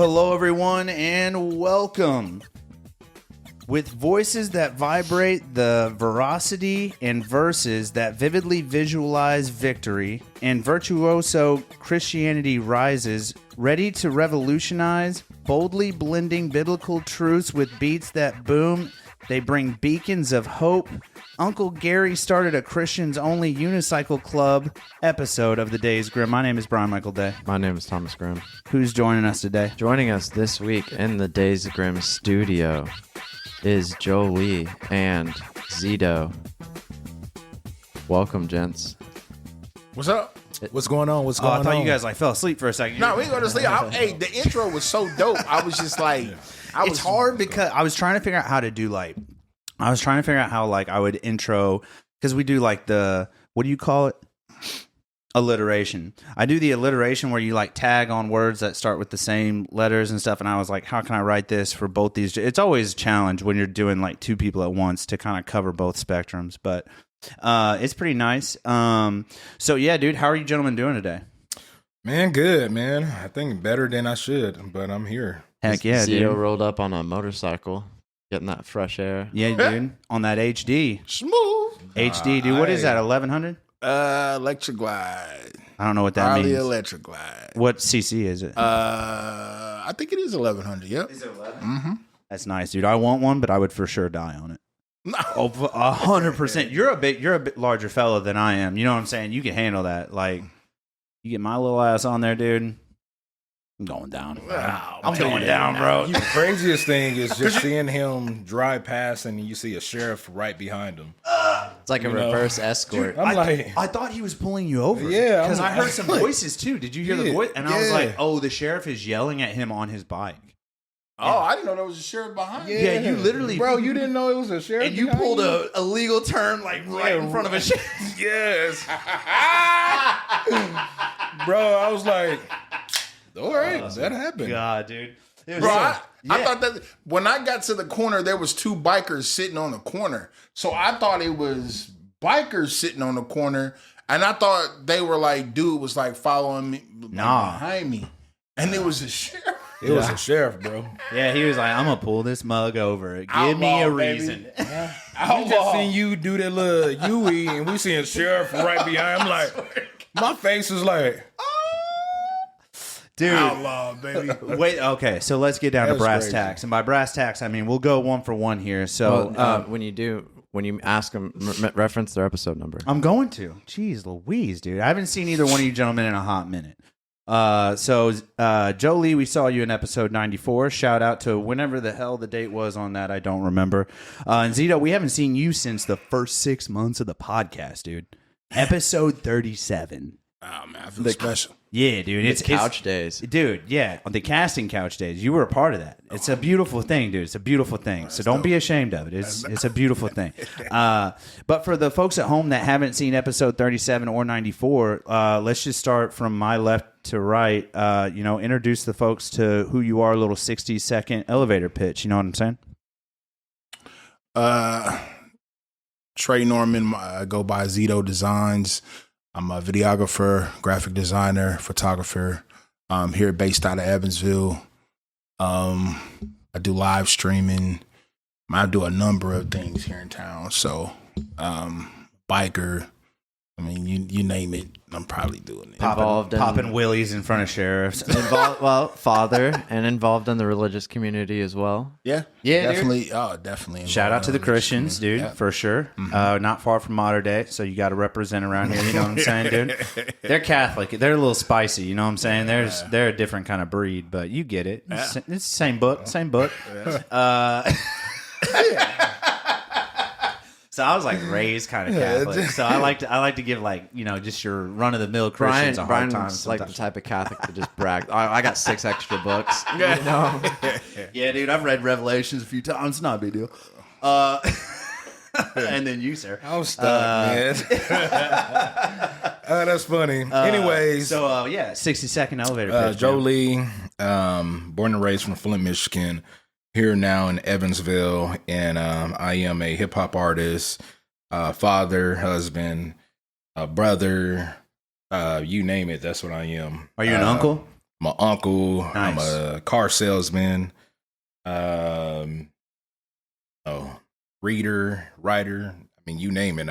Hello, everyone, and welcome. With voices that vibrate the veracity and verses that vividly visualize victory, and virtuoso Christianity rises, ready to revolutionize, boldly blending biblical truths with beats that boom. They bring beacons of hope. Uncle Gary started a Christians-only unicycle club episode of the Days Grimm. My name is Brian Michael Day. My name is Thomas Grimm. Who's joining us today? Joining us this week in the Days Grimm studio is Johlee and Zdoh. Welcome, gents. What's up? What's going on? What's going on? I thought you guys fell asleep for a second. No, we ain't going to sleep. Hey, the intro was so dope. I was just like... It's hard because I was trying to figure out how to do I would intro, because we do what do you call it? Alliteration. I do the alliteration where you tag on words that start with the same letters and stuff. And I was like, how can I write this for both these? It's always a challenge when you're doing two people at once to kind of cover both spectrums, but it's pretty nice. So yeah, dude, how are you gentlemen doing today? Man, good, man. I think better than I should, but I'm here. Heck yeah, dude. Zdoh rolled up on a motorcycle, getting that fresh air. Yeah, dude. On that HD. Smooth. HD, dude. What is that, 1100? Electric Glide. I don't know what that Harley means. Electric Glide. What CC is it? I think it is 1100, yep. Is it 11? Mm-hmm. That's nice, dude. I want one, but I would for sure die on it. No. Oh, 100%. You're a bit larger fella than I am. You know what I'm saying? You can handle that. You get my little ass on there, dude. I'm going down. Wow, I'm going down, bro. The craziest thing is just seeing him drive past and you see a sheriff right behind him. It's like a reverse escort. Dude, I thought he was pulling you over. Yeah. Because I heard some voices too. Did you hear the voice? And I was like, oh, the sheriff is yelling at him on his bike. Oh, I didn't know there was a sheriff behind me. Yeah, you literally... Bro, you didn't know it was a sheriff and you pulled a legal turn right in front of a sheriff. Yes. Bro, I was like... All right, that happened. God, dude. Bro, I thought that when I got to the corner, there was two bikers sitting on the corner. So I thought it was bikers sitting on the corner. And I thought they were dude was following me behind me. And it was a sheriff. It was a sheriff, bro. Yeah, he was like, I'm going to pull this mug over. Give me a reason. I just seen you do that little Yui, and we seen a sheriff right behind. I'm like, my face was like... Dude, outlaw, baby. Wait, okay, so let's get down to brass tacks. And by brass tacks, I mean, we'll go one for one here. So when you ask them, reference their episode number. I'm going to. Jeez Louise, dude. I haven't seen either one of you gentlemen in a hot minute. Johlee, we saw you in episode 94. Shout out to whenever the hell the date was on that. I don't remember. And Zdoh, we haven't seen you since the first 6 months of the podcast, dude. Episode 37. Oh, man, I feel special. Yeah, dude. It's couch days. Dude, yeah. On the casting couch days. You were a part of that. It's a beautiful thing, dude. It's a beautiful thing. So don't be ashamed of it. It's a beautiful thing. But for the folks at home that haven't seen episode 37 or 94, let's just start from my left to right. Introduce the folks to who you are, a little 60-second elevator pitch. You know what I'm saying? Trey Norman, I go by Zdoh Designs. I'm a videographer, graphic designer, photographer. Here based out of Evansville. I do live streaming. I do a number of things here in town. So, biker. I mean, you name it, I'm probably doing it. Popping willies in front of sheriffs. Father, and involved in the religious community as well. Yeah, definitely. Dude. Oh, definitely. Shout out to the Christians, dude, for sure. Mm-hmm. Not far from modern day, so you got to represent around here. You know what I'm saying, dude? They're Catholic. They're a little spicy. You know what I'm saying? They're a different kind of breed, but you get it. It's the same book. Same book. Yeah. So I was raised kind of Catholic. So I like to give just your run of the mill Christians a hard time. Brian's the type of Catholic that just brag. I got 6 extra books. You know? Yeah, dude, I've read Revelations a few times. It's not a big deal. And then you, sir. I'm stuck, man. That's funny. Anyways, So 60-second elevator pitch. Johlee, born and raised from Flint, Michigan, here now in Evansville, and I am a hip hop artist, father, husband, brother, you name it. That's what I am. Are you an uncle? I'm an uncle. Nice. I'm a car salesman. Reader, writer. I mean, you name it.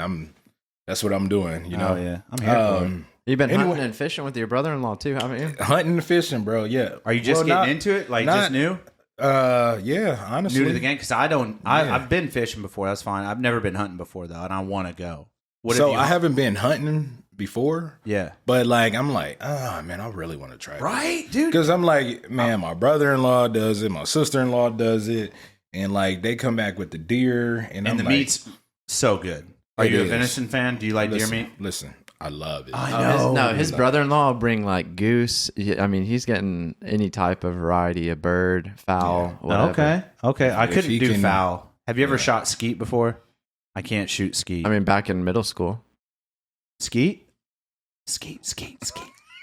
That's what I'm doing. You know. Oh yeah, I'm here for it. You've been hunting and fishing with your brother-in-law too, haven't you? Hunting and fishing, bro. Yeah. Are you just getting into it? Like just new? Yeah. Honestly, New to the game? Because I've been fishing before. That's fine. I've never been hunting before though, and I want to go. I haven't been hunting before. Yeah. But like, I'm like, man, I really want to try. Right, dude. Because I'm like, man, my brother-in-law does it, my sister-in-law does it, and like they come back with the deer, and I'm the like, meat's so good. Are you a venison fan? Do you like deer meat? Listen, I love it. I know. His brother-in-law will bring like goose. I mean, he's getting any type of variety, a bird, fowl, whatever. Okay. I couldn't he do can- fowl. Have you ever shot skeet before? I can't shoot skeet. I mean, back in middle school. Skeet? Skeet.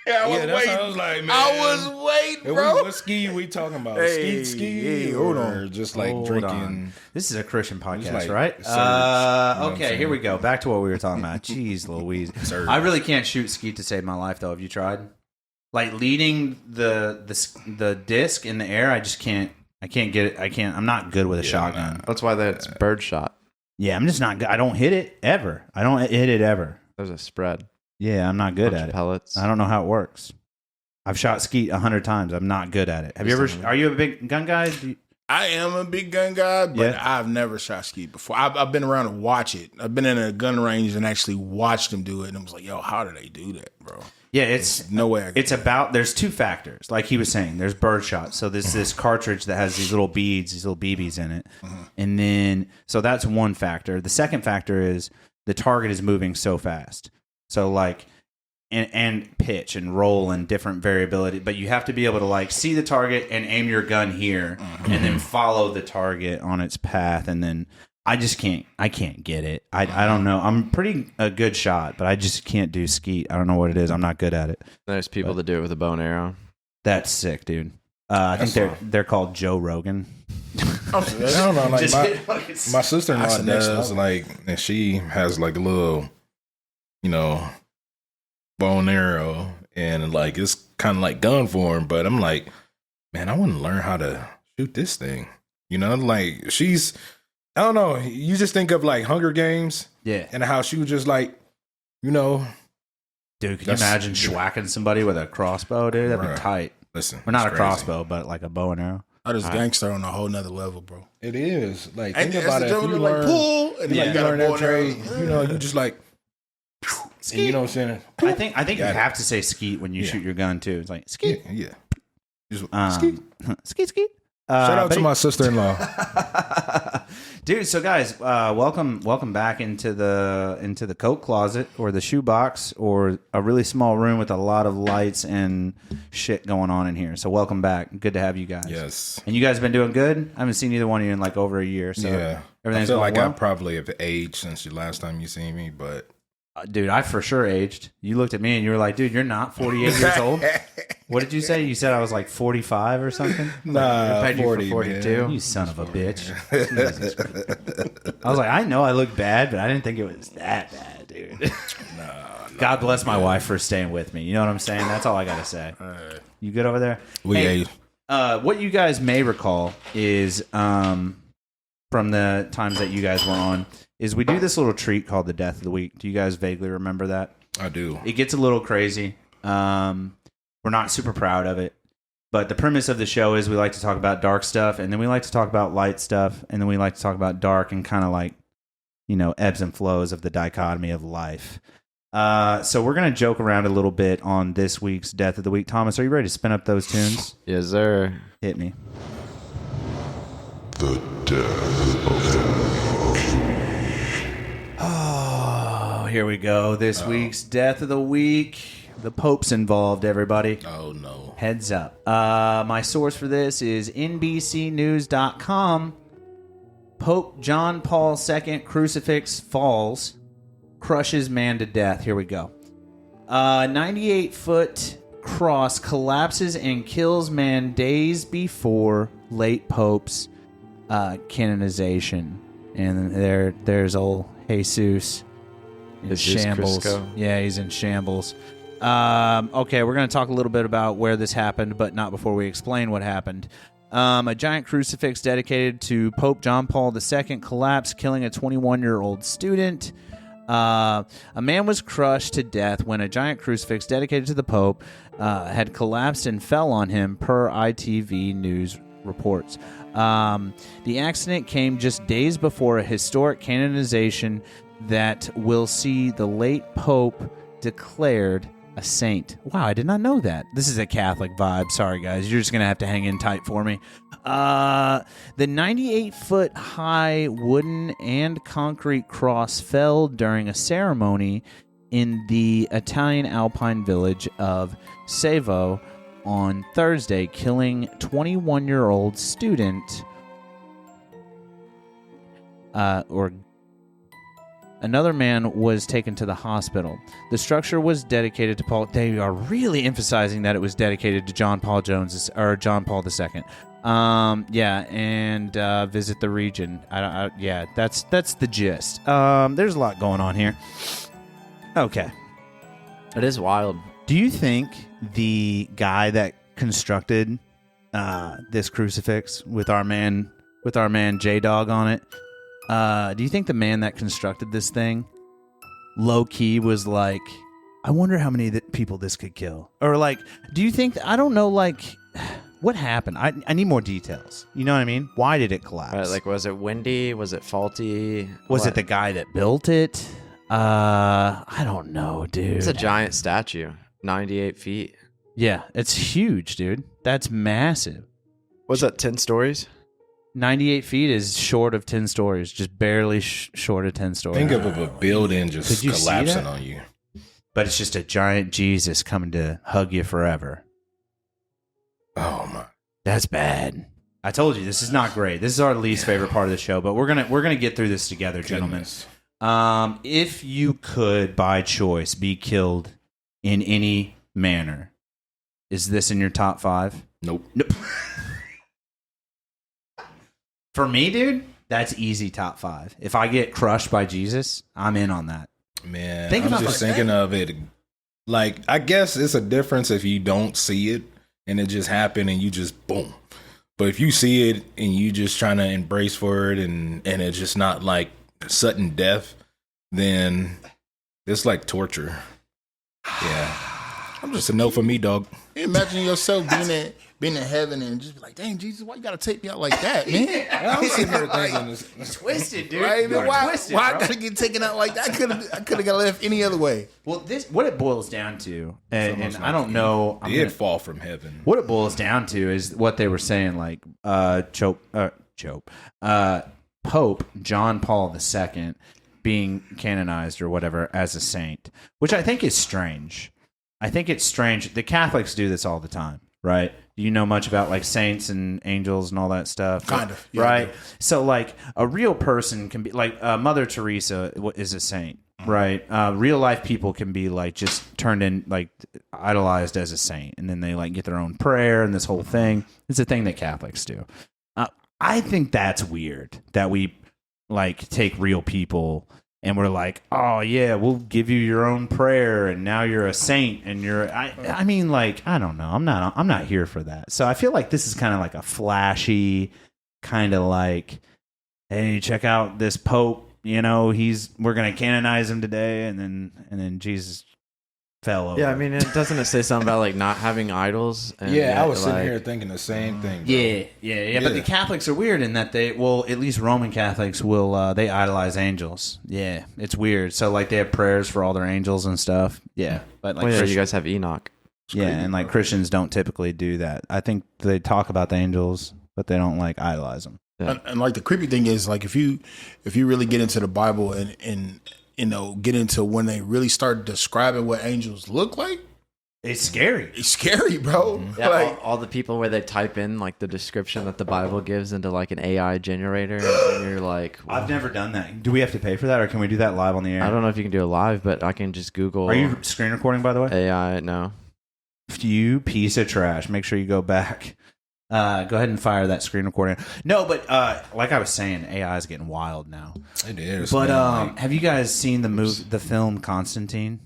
Yeah, that's what I was like, man. I was waiting, bro. What ski we talking about? Hey, ski, hold or on. just like Hold drinking. on. This is a Christian podcast, like right? surge, you know what I'm Okay, here saying? we go. Back to what we were talking about. Jeez Louise. Surge. I really can't shoot skeet to save my life, though. Have you tried? Like leading the disc in the air, I just can't. I can't get it. I'm not good with a shotgun. That's why that's bird shot. Yeah, I'm just not good. I don't hit it ever. I don't hit it ever. There's a spread. Yeah, I'm not good Bunch at of it. pellets. I don't know how it works. I've shot skeet 100 times. I'm not good at it. Have you ever? Are you a big gun guy? I am a big gun guy, but Yeah. I've never shot ski before. I've been around to watch it. I've been in a gun range and actually watched them do it, and I was like, "Yo, how do they do that, bro?" Yeah, it's No way. It's about, there's two factors. Like he was saying, there's birdshot. So there's this cartridge that has these little beads, these little BBs in it. And then, so that's one factor. The second factor is the target is moving so fast. So like, and pitch and roll and different variability. But you have to be able to like see the target and aim your gun here and then follow the target on its path. And then I can't get it. I don't know. I'm pretty a good shot, but I just can't do skeet. I don't know what it is. I'm not good at it. There's people that do it with a bow and arrow. That's sick, dude. I think they're called Joe Rogan. I don't know. Like Just my kidding. sister-in-law That's the next does level. like, and she has like a little, bow and arrow, and like it's kind of like gun form. But I'm like, man, I want to learn how to shoot this thing. Like she's. I don't know. You just think of like Hunger Games, Yeah, and how she was just like, dude. Could you That's- imagine schwacking somebody with a crossbow, dude? That'd be Bruh. tight. listen. Or not a it's crazy. crossbow, but like a bow and arrow. That is gangster on a whole nother level, bro. It is. Like And think about it. that's If the you like learn, pull, and you like, you got learn a that bow and arrow. trade, you just like, and you know what I'm saying? I think you Got it. have to say skeet when you shoot your gun too. It's like skeet, Yeah. Just, skeet, skeet. Shout out but to my sister-in-law. dude. So guys, welcome back into the coat closet or the shoe box or a really small room with a lot of lights and shit going on in here. So welcome back. Good to have you guys. Yes. And you guys been doing good? I haven't seen either one of you in like over a year. So Yeah. everything's I feel going like well. I probably have aged since the last time you seen me, but Dude, I for sure aged. You looked at me and you were like, dude, you're not 48 years old. What did you say? You said I was like 45 or something? nah, paid you for 40, 42. man. You son of a bitch. Jesus Christ. I was like, I know I look bad, but I didn't think it was that bad, dude. God bless my wife for staying with me. You know what I'm saying? That's all I got to say. You good over there? We Hey, aged. what you guys may recall is from the times that you guys were on is we do this little treat called the Death of the Week. Do you guys vaguely remember that? I do. It gets a little crazy. We're not super proud of it. But the premise of the show is we like to talk about dark stuff, and then we like to talk about light stuff, and then we like to talk about dark and kind of like, ebbs and flows of the dichotomy of life. So we're going to joke around a little bit on this week's Death of the Week. Thomas, are you ready to spin up those tunes? Yes, sir. Hit me. The death of the Oh, here we go. This week's Death of the Week. The Pope's involved, everybody. Oh no. Heads up. My source for this is NBCnews.com. Pope John Paul II crucifix falls, crushes man to death. Here we go. 98-foot cross collapses and kills man days before late Pope's canonization. And there's old Jesus in Jesus shambles. Crisco. Yeah, he's in shambles. Okay, we're going to talk a little bit about where this happened, but not before we explain what happened. A giant crucifix dedicated to Pope John Paul II collapsed, killing a 21-year-old student. A man was crushed to death when a giant crucifix dedicated to the Pope had collapsed and fell on him, per ITV News reports. The accident came just days before a historic canonization that will see the late Pope declared a saint. Wow, I did not know that. This is a Catholic vibe. Sorry, guys. You're just going to have to hang in tight for me. The 98-foot high wooden and concrete cross fell during a ceremony in the Italian alpine village of Zdoh on Thursday, killing 21-year-old student Another man was taken to the hospital. The structure was dedicated to Paul. They are really emphasizing that it was dedicated to John Paul II. Visit the region. That's the gist. There's a lot going on here. Okay. It is wild. Do you think the guy that constructed this crucifix with our man J-Dog on it, do you think the man that constructed this thing low-key was like, I wonder how many people this could kill? Or like, do you think, I don't know, like, what happened? I need more details. You know what I mean? Why did it collapse? Like, was it windy? Was it faulty? Was it the guy that built it? I don't know, dude. It's a giant statue, 98 feet. Yeah, it's huge, dude. That's massive. Was that 10 stories? 98 feet is short of 10 stories, just barely short of 10 stories. Think of a building just collapsing on you. But it's just a giant Jesus coming to hug you forever. Oh my. That's bad. I told you, this is not great. This is our least favorite part of the show, but we're gonna get through this together, gentlemen. If you could, by choice, be killed in any manner, is this in your top 5? Nope. For me, dude, that's easy top 5. If I get crushed by Jesus, I'm in on that. Man, I'm just thinking of it. Like, I guess it's a difference if you don't see it and it just happened and you just boom. But if you see it and you just trying to embrace for it and it's just not like sudden death, then it's like torture. Yeah. I'm just a no for me, dog. Imagine yourself being in heaven and just be like, dang, Jesus, why you got to take me out like that, man? I'm sitting here thinking It's twisted, dude. Right? Why I bro. gotta get taken out like that? I could have got left any other way. Well, what it boils down to, and I don't know. Did fall from heaven. What it boils down to is what they were saying, like Pope John Paul II being canonized or whatever as a saint, which I think is strange. I think it's strange. The Catholics do this all the time, right? Do you know much about like saints and angels and all that stuff? Kind of, yeah, right? So like a real person can be like Mother Teresa is a saint, right? Real life people can be like just turned in, like idolized as a saint, and then they like get their own prayer and this whole thing. It's a thing that Catholics do. I think that's weird that we like take real people and we're like, oh yeah, we'll give you your own prayer, and now you're a saint, and you're. I mean, like, I don't know. I'm not here for that. So I feel like this is kind of like a flashy, kind of like, hey, check out this Pope. You know, we're gonna canonize him today, and then Jesus fell over. Yeah, I mean, doesn't it say something about like not having idols? And Yeah, I was sitting here thinking the same thing. Bro. Yeah. But the Catholics are weird in that at least Roman Catholics will, they idolize angels. Yeah, it's weird. So like they have prayers for all their angels and stuff. Yeah, but like you guys have Enoch. Yeah, and like Christians don't typically do that. I think they talk about the angels, but they don't like idolize them. Yeah. And like the creepy thing is, like if you really get into the Bible and you know, get into when they really start describing what angels look like, It's scary. It's scary, bro. Yeah, Like, all the people where they type in like the description that the Bible gives into like an AI generator, and you're like, I've never done that. Do we have to pay for that, or can we do that live on the air? I don't know if you can do it live, but I can just Google. Are you screen recording, by the way? AI? No. You piece of trash. Make sure you go back. Go ahead and fire that screen recording. No, but like I was saying, AI is getting wild now. It is. But man, have you guys seen the film Constantine?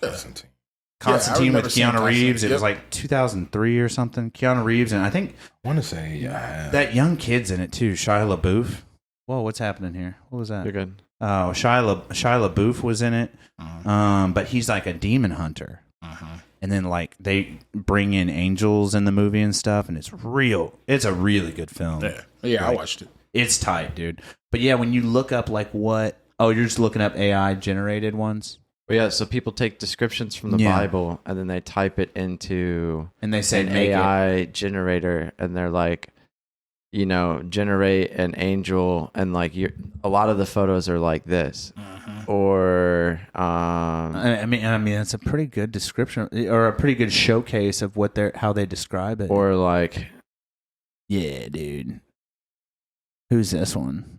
Constantine. Constantine with remember seeing Keanu Reeves. Constantine. It was like 2003 or something. Keanu Reeves, and I think I want to say yeah. that young kid's in it too. Shia LaBeouf. Whoa, what's happening here? What was that? You're good. Oh, Shia LaBeouf was in it. But he's like a demon hunter. And then like they bring in angels in the movie and stuff, and it's real. It's a really good film. yeah, I Like, watched it. It's tight, dude. But yeah, when you look up like what? Oh, you're just looking up AI generated ones, Well, yeah, so people take descriptions from the Yeah. Bible and then they type it into and they say an make it. AI generator, and they're like, you know, generate an angel, and like a lot of the photos are like this, or I mean, that's a pretty good description or a pretty good showcase of what how they describe it. or like Yeah, dude. Who's this one?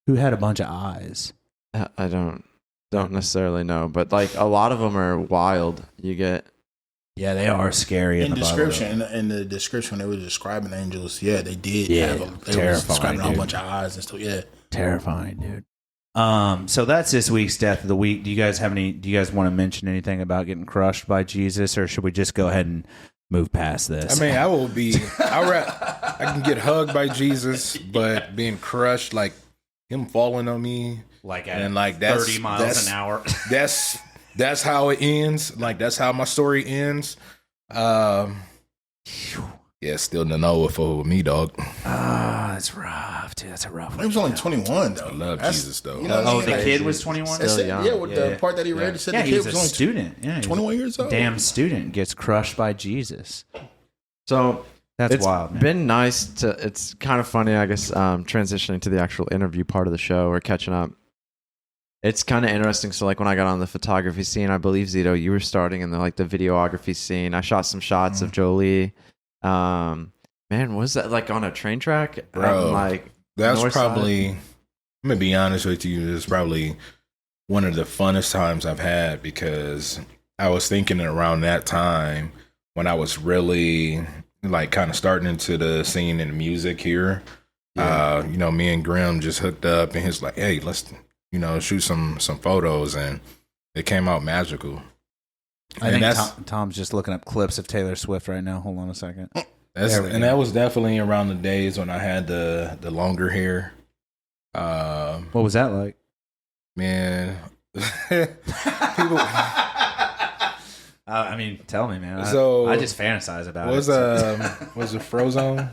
Who had a bunch of eyes? I don't necessarily know, but like a lot of them are wild. You get Yeah, they are scary in In the description, in the description, they were describing angels. Yeah, they did Yeah, have them. They were terrifying, describing a whole dude. bunch of eyes and stuff. Yeah. Terrifying, dude. So that's this week's death of the week. Do you guys have any? Do you guys want to mention anything about getting crushed by Jesus, or should we just go ahead and move past this? I mean, I can get hugged by Jesus, but being crushed, like him falling on me, like and like that's 30 miles that's, an hour. That's how it ends. Like that's how my story ends. Yeah, still no know for me, dog. That's rough, dude. That's a rough He one. was only 21, though. I love That's- Jesus, though. You know what I Oh, mean? the Like, kid was 21. Still It said- young. yeah, with Yeah. the part that he read, it said Yeah, the he kid was was a only student. Yeah, he was 21 years a old. damn student gets crushed by Jesus. so. That's It's wild, man. been nice to. It's kind of funny, I guess. Transitioning to the actual interview part of the show or catching up. It's kind of interesting. So, like when I got on the photography scene, I believe Zdoh, you were starting in the videography scene. I shot some shots of Jolie. Man, was that like on a train track? Bro, Like That's north probably, side? I'm going to be honest with you, it's probably one of the funnest times I've had because I was thinking around that time when I was really like kind of starting into the scene and the music here. Yeah. You know, me and Grimm just hooked up and he's like, hey, let's, shoot some photos, and it came out magical. I think Tom's just looking up clips of Taylor Swift right now. Hold on a second. That was definitely around the days when I had the longer hair. What was that like? Man, people. I mean, tell me, man. So I just fantasize about was it. was it Frozone?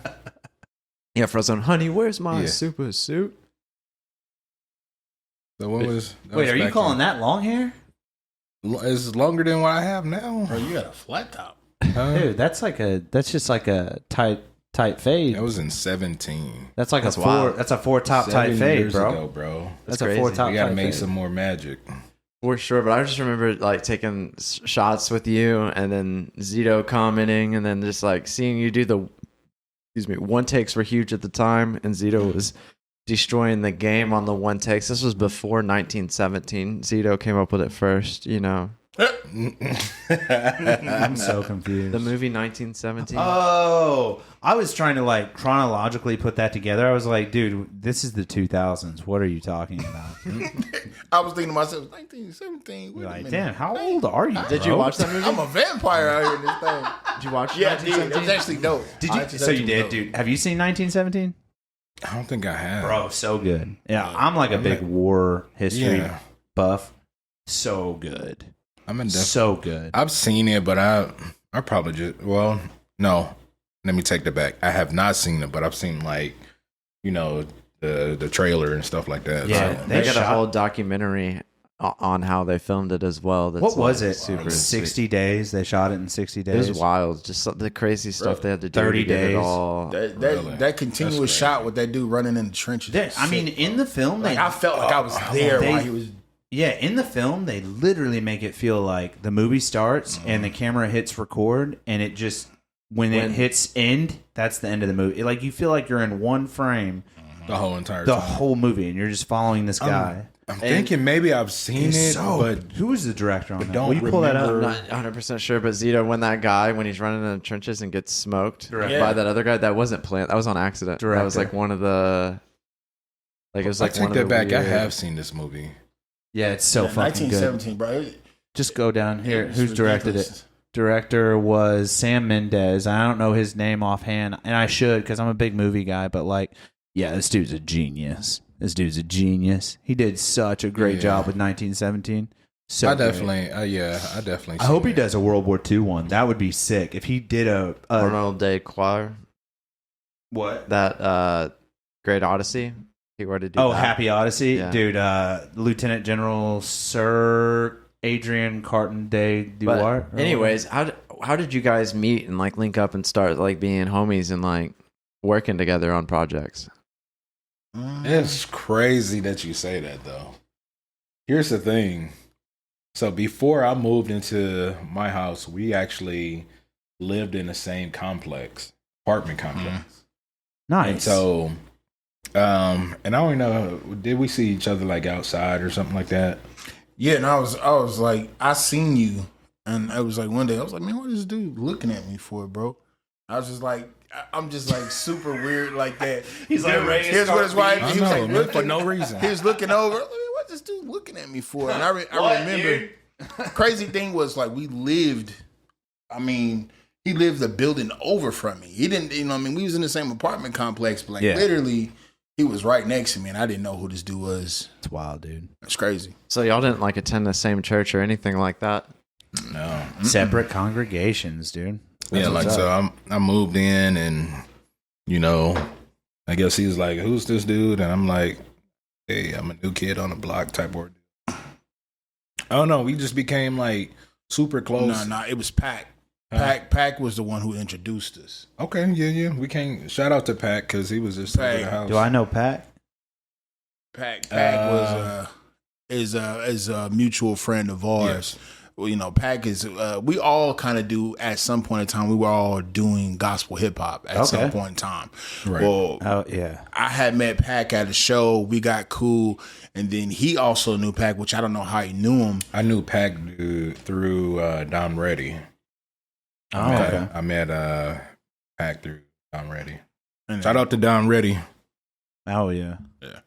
Yeah, Frozen. Honey, where's my Yeah. super suit? So what was? Wait, are you calling that long hair? It's longer than what I have now. Bro, you got a flat top. Dude, that's just like a tight fade. That was in 17. That's like That's a wild. That's a 4 top 7 tight fade, years bro. ago, bro. That's That's a 4 crazy. top We gotta tight make fade. some more magic. For sure, but I just remember like taking shots with you, and then Zdoh commenting, and then just like seeing you do the, one takes were huge at the time, and Zdoh was destroying the game on the one takes. This was before 1917. Zdoh came up with it first, I'm so confused. the movie 1917. Oh, I was trying to like chronologically put that together. I was like, dude, this is the 2000s. What are you talking about? I was thinking to myself, 1917. Wait a Like, minute. damn, how old are you? Did you watch that movie? I'm a vampire out here in this thing. Did you watch Yeah, dude, it 1917? was actually dope. Did you? So you did, dude. Have you seen 1917? I don't think I have. Bro, so good. Yeah, I'm like a big war history Yeah. buff. So good. I'm in So good. I've seen it, but I probably just no. Let me take that back. I have not seen it, but I've seen like, the trailer and stuff like that. Yeah, So, They got a shot- whole documentary on how they filmed it as well. That's What was like it? Super 60 days. They shot it in 60 It days. was wild. Just the crazy stuff they had to do 30 to get days. it all. Really? That That's continuous crazy. shot with that dude running in the trenches. I mean, in the film, like I felt like I was there they- while he was Yeah, in the film, they literally make it feel like the movie starts and the camera hits record, and it just when it hits end, that's the end of the movie. Like you feel like you're in one frame The whole entire the time. whole movie, and you're just following this guy. I'm thinking maybe I've seen it, but Who was the director on that? don't Will you pull that I'm up? not 100% sure, but Zito, when he's running in the trenches and gets smoked Director. by that other guy, that wasn't planned. That was on accident. That was like one of the. Like it was like I take one of that the back. weird- I have seen this movie. Yeah, it's so fucking good. 1917, bro. Just go down here. It's Who's directed ridiculous. it? Director was Sam Mendes. I don't know his name offhand, and I should because I'm a big movie guy. But like, yeah, this dude's a genius. He did such a great job with 1917. So I great. definitely, I definitely. I hope he does a World War II one. That would be sick if he did a Arnold de Quar, what? that Great Odyssey. He were to do Oh, that. Happy Odyssey, Yeah. dude. Lieutenant General Sir Adrian Carton de Duarte. But anyways, how did you guys meet and like link up and start like being homies and like working together on projects? It's crazy that you say that, though. Here's the thing. So before I moved into my house, we actually lived in the same apartment complex. nice. And so, and I don't know, did we see each other like outside or something like that? Yeah, and I was like, I seen you, and I was like, one day I was like, man, what is this dude looking at me for, bro? I was just like, I'm just like super weird like that. He's like, Dude, here's what his wife. I He was know, like, man, looking for no reason. He was looking over. I was like, what this dude looking at me for? And I remember. Crazy thing was like we lived. I mean, he lived a building over from me. He didn't. You know, what I mean, we was in the same apartment complex, but like literally, he was right next to me, and I didn't know who this dude was. It's wild, dude. It's crazy. So y'all didn't like attend the same church or anything like that? No. Separate congregations, dude. Yeah, like, so I moved in and, you know, I guess he was like, who's this dude? And I'm like, hey, I'm a new kid on the block type word. I don't know. We just became like super close. No, it was Pac. Pac was the one who introduced us. Okay, yeah. We can't shout out to Pat because he was just over the house. Do I know Pat? Pac was is a mutual friend of ours. Yes. Well, you know, Pac is. We all kind of do at some point in time. We were all doing gospel hip hop at some point in time. Right. Well, Oh yeah. I had met Pac at a show. We got cool, and then he also knew Pac, which I don't know how he knew him. I knew Pat through Don Reddy. Oh, okay. I met Pat through Don Reddy. And Shout out to Don Reddy. Oh yeah. Yeah.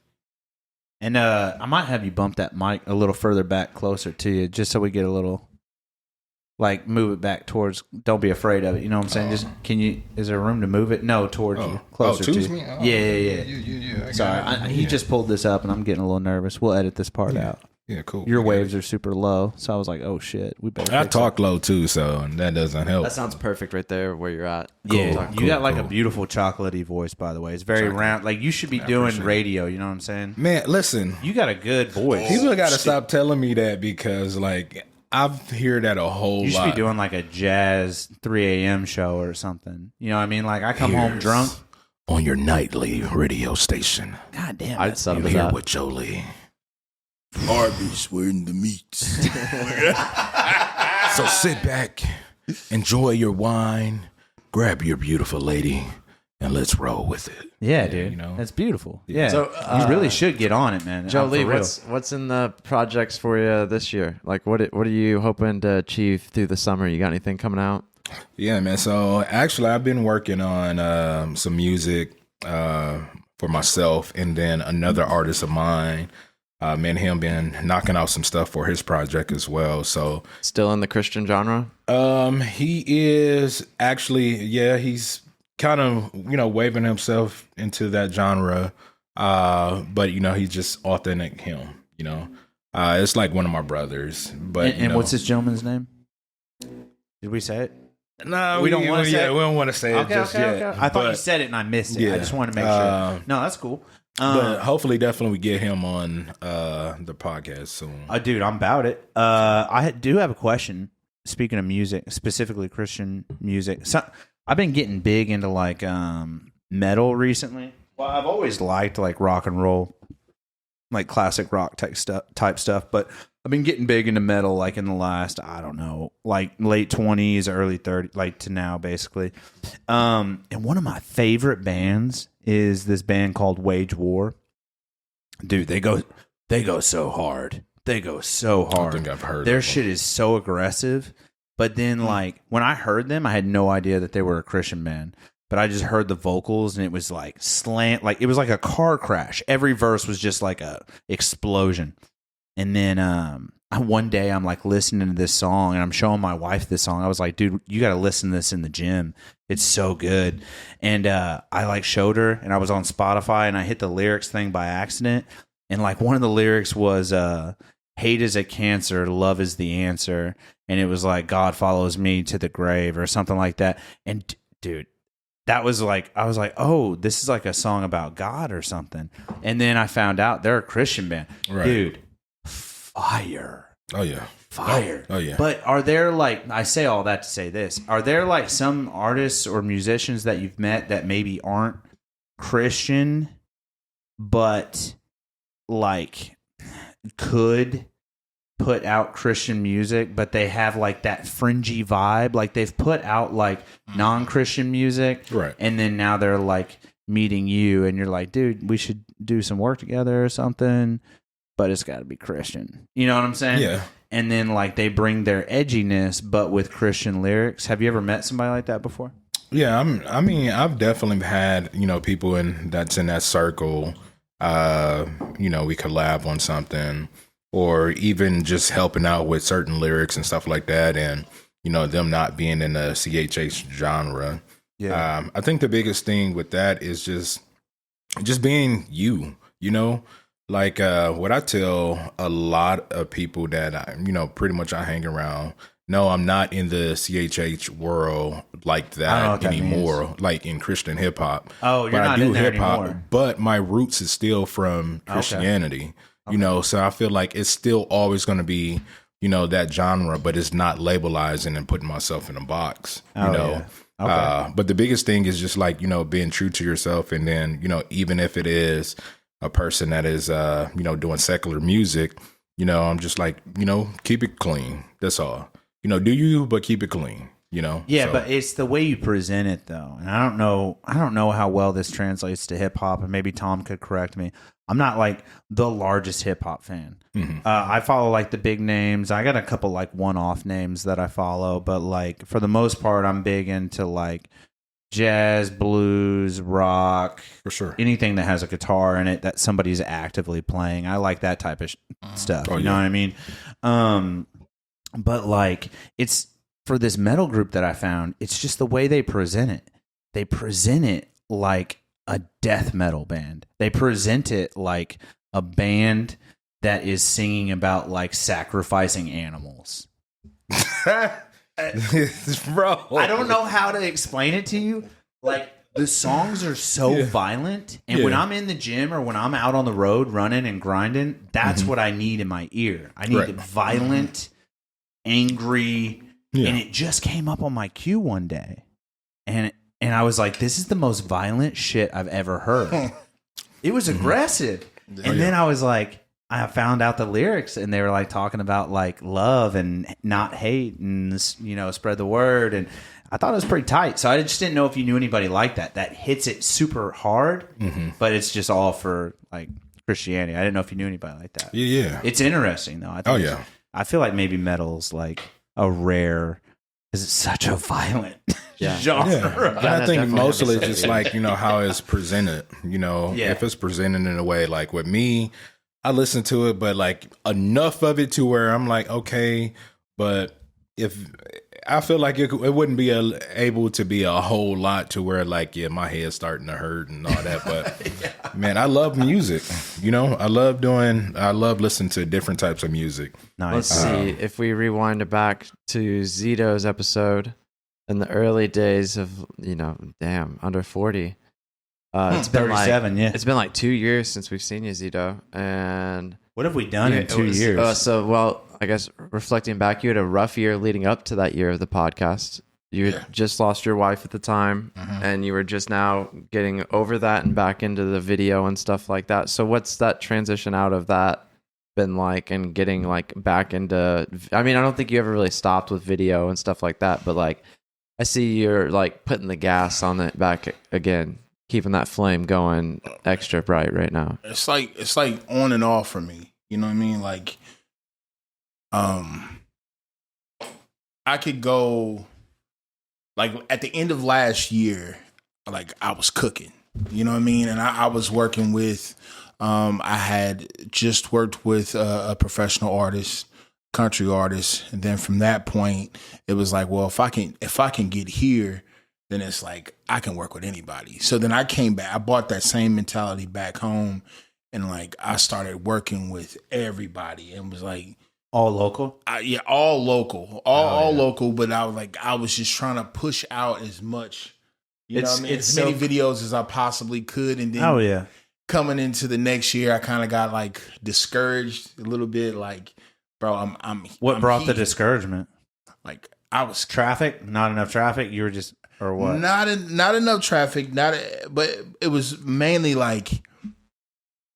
And I might have you bump that mic a little further back, closer to you, just so we get a little, like, move it back towards. Don't be afraid of it. You know what I'm saying? Just can you? Is there room to move it? No, towards you, closer towards to me? you. Oh, Yeah. Sorry, he just pulled this up, and I'm getting a little nervous. We'll edit this part out. Yeah, cool. Your waves are super low, so I was like, "Oh shit, we better." I fix talk low too, so that doesn't help. That sounds perfect right there where you're at. it. Yeah, Cool, you got like cool. a beautiful chocolatey voice, by the way. It's very round. Like you should be doing appreciate it. radio. You know what I'm saying? Man, listen, You got a good voice. people got to stop telling me that because, like, I've heard that a whole You should lot. be doing like a jazz 3 a.m. show or something. You know what I mean? Like I come home drunk. on your nightly radio station. God damn. I'd sub You're to here that. with Jolie. Arby's, we're in the meats. So sit back, enjoy your wine, grab your beautiful lady, and let's roll with it. Yeah, dude. you know? That's beautiful. Yeah. So, you really should get on it, man. Jolie, For real. what's in the projects for you this year? Like, what are you hoping to achieve through the summer? You got anything coming out? Yeah, man. So actually, I've been working on some music for myself, and then another artist of mine. Me and him been knocking out some stuff for his project as well. So Still in the Christian genre? he is actually, he's kind of, waving himself into that genre. But he's just authentic him, it's like one of my brothers, but And what's this gentleman's name? Did we say it? No, we don't wanna say it? we don't want to say it just yet. I thought you But- said it and I missed it. I Yeah. just wanted to make sure. No, that's cool. But hopefully, definitely, we get him on the podcast soon. Dude, I'm about it. Do have a question. Speaking of music, specifically Christian music, so I've been getting big into like metal recently. Well, I've always liked like rock and roll, like classic rock type stuff. But I've been getting big into metal like in the last, I don't know, like late 20s, early 30s, like to now basically. And one of my favorite bands is this band called Wage War. Dude, they go so hard. They go so hard. I don't think I've heard their of shit is so aggressive. But then like when I heard them, I had no idea that they were a Christian band. But I just heard the vocals and it was like it was like a car crash. Every verse was just like a explosion. And then one day I'm like listening to this song and I'm showing my wife this song. I was like, dude, you got to listen to this in the gym. It's so good. And I like showed her and I was on Spotify and I hit the lyrics thing by accident. And like one of the lyrics was hate is a cancer, love is the answer. And it was like God follows me to the grave or something like that. And dude, that was like, I was like, oh, this is like a song about God or something. And then I found out they're a Christian band. Right. Dude, fire. Oh yeah. Fire. Oh yeah. But are there like, I say all that to say this, are there like some artists or musicians that you've met that maybe aren't Christian, but like could put out Christian music, but they have like that fringy vibe? Like they've put out like non-Christian music. Right. And then now they're like meeting you and you're like, dude, we should do some work together or something. But it's got to be Christian. You know what I'm saying? Yeah. And then like they bring their edginess, but with Christian lyrics. Have you ever met somebody like that before? Yeah, I've definitely had, people that's in that circle. We collab on something, or even just helping out with certain lyrics and stuff like that, and them not being in the CHH genre. Yeah. I think the biggest thing with that is just being you. Like what I tell a lot of people that I, pretty much I hang around. No, I'm not in the CHH world like that anymore, like in Christian hip hop. Oh, you're not in there anymore. But my roots is still from Christianity, so I feel like it's still always going to be, that genre, but it's not labelizing and putting myself in a box, Yeah. Okay. But the biggest thing is just like, being true to yourself. And then, even if it is a person that is, doing secular music, I'm just like, keep it clean. That's all. Do you, but keep it clean, Yeah, so. But it's the way you present it, though. And I don't know how well this translates to hip hop, and maybe Tom could correct me. I'm not like the largest hip hop fan. Mm-hmm. I follow like the big names. I got a couple like one-off names that I follow, but like for the most part, I'm big into like jazz, blues, rock, for sure. Anything that has a guitar in it that somebody's actively playing. I like that type of stuff. You know what I mean? But like it's for this metal group that I found, it's just the way they present it. They present it like a death metal band. They present it like a band that is singing about like sacrificing animals. Bro, I don't know how to explain it to you. Like the songs are so violent, and when I'm in the gym or when I'm out on the road running and grinding, that's what I need in my ear. I need the violent, angry, and it just came up on my queue one day, and I was like, "This is the most violent shit I've ever heard." It was aggressive, and then I was like, I found out the lyrics, and they were like talking about like love and not hate, and spread the word, and I thought it was pretty tight. So I just didn't know if you knew anybody like that hits it super hard, but it's just all for like Christianity. I didn't know if you knew anybody like that. Yeah. It's interesting though. I feel like maybe metal's like a rare, because it's such a violent genre. Yeah. And I think mostly it's just like, how it's presented, if it's presented in a way like with me, I listen to it, but like enough of it to where I'm like, okay, but if I feel like it wouldn't be able to be a whole lot to where like, my head's starting to hurt and all that. But man, I love music. I love listening to different types of music. Nice. Let's see if we rewind it back to Zdoh's episode in the early days of, under 40. It's been 37, It's been like 2 years since we've seen you, Zdoh. And what have we done in 2 years? I guess reflecting back, you had a rough year leading up to that year of the podcast. You had just lost your wife at the time, and you were just now getting over that and back into the video and stuff like that. So what's that transition out of that been like, and getting like back into, I mean, I don't think you ever really stopped with video and stuff like that, but like I see you're like putting the gas on it back again, keeping that flame going extra bright right now. It's like on and off for me. You know what I mean? Like, I could go, like at the end of last year, like I was cooking. You know what I mean? And I was working with, I had just worked with a professional artist, country artist, and then from that point, it was like, well, if I can get here, then it's like I can work with anybody. So then I came back. I brought that same mentality back home, and like I started working with everybody, and was like all local. Yeah, all local, all local. But I was just trying to push out as much, you know what I mean, as many videos as I possibly could, and then coming into the next year, I kind of got like discouraged a little bit. Like, bro, I'm. What brought the discouragement? Like I was traffic, not enough traffic. You were just, or what? Not enough traffic. But it was mainly like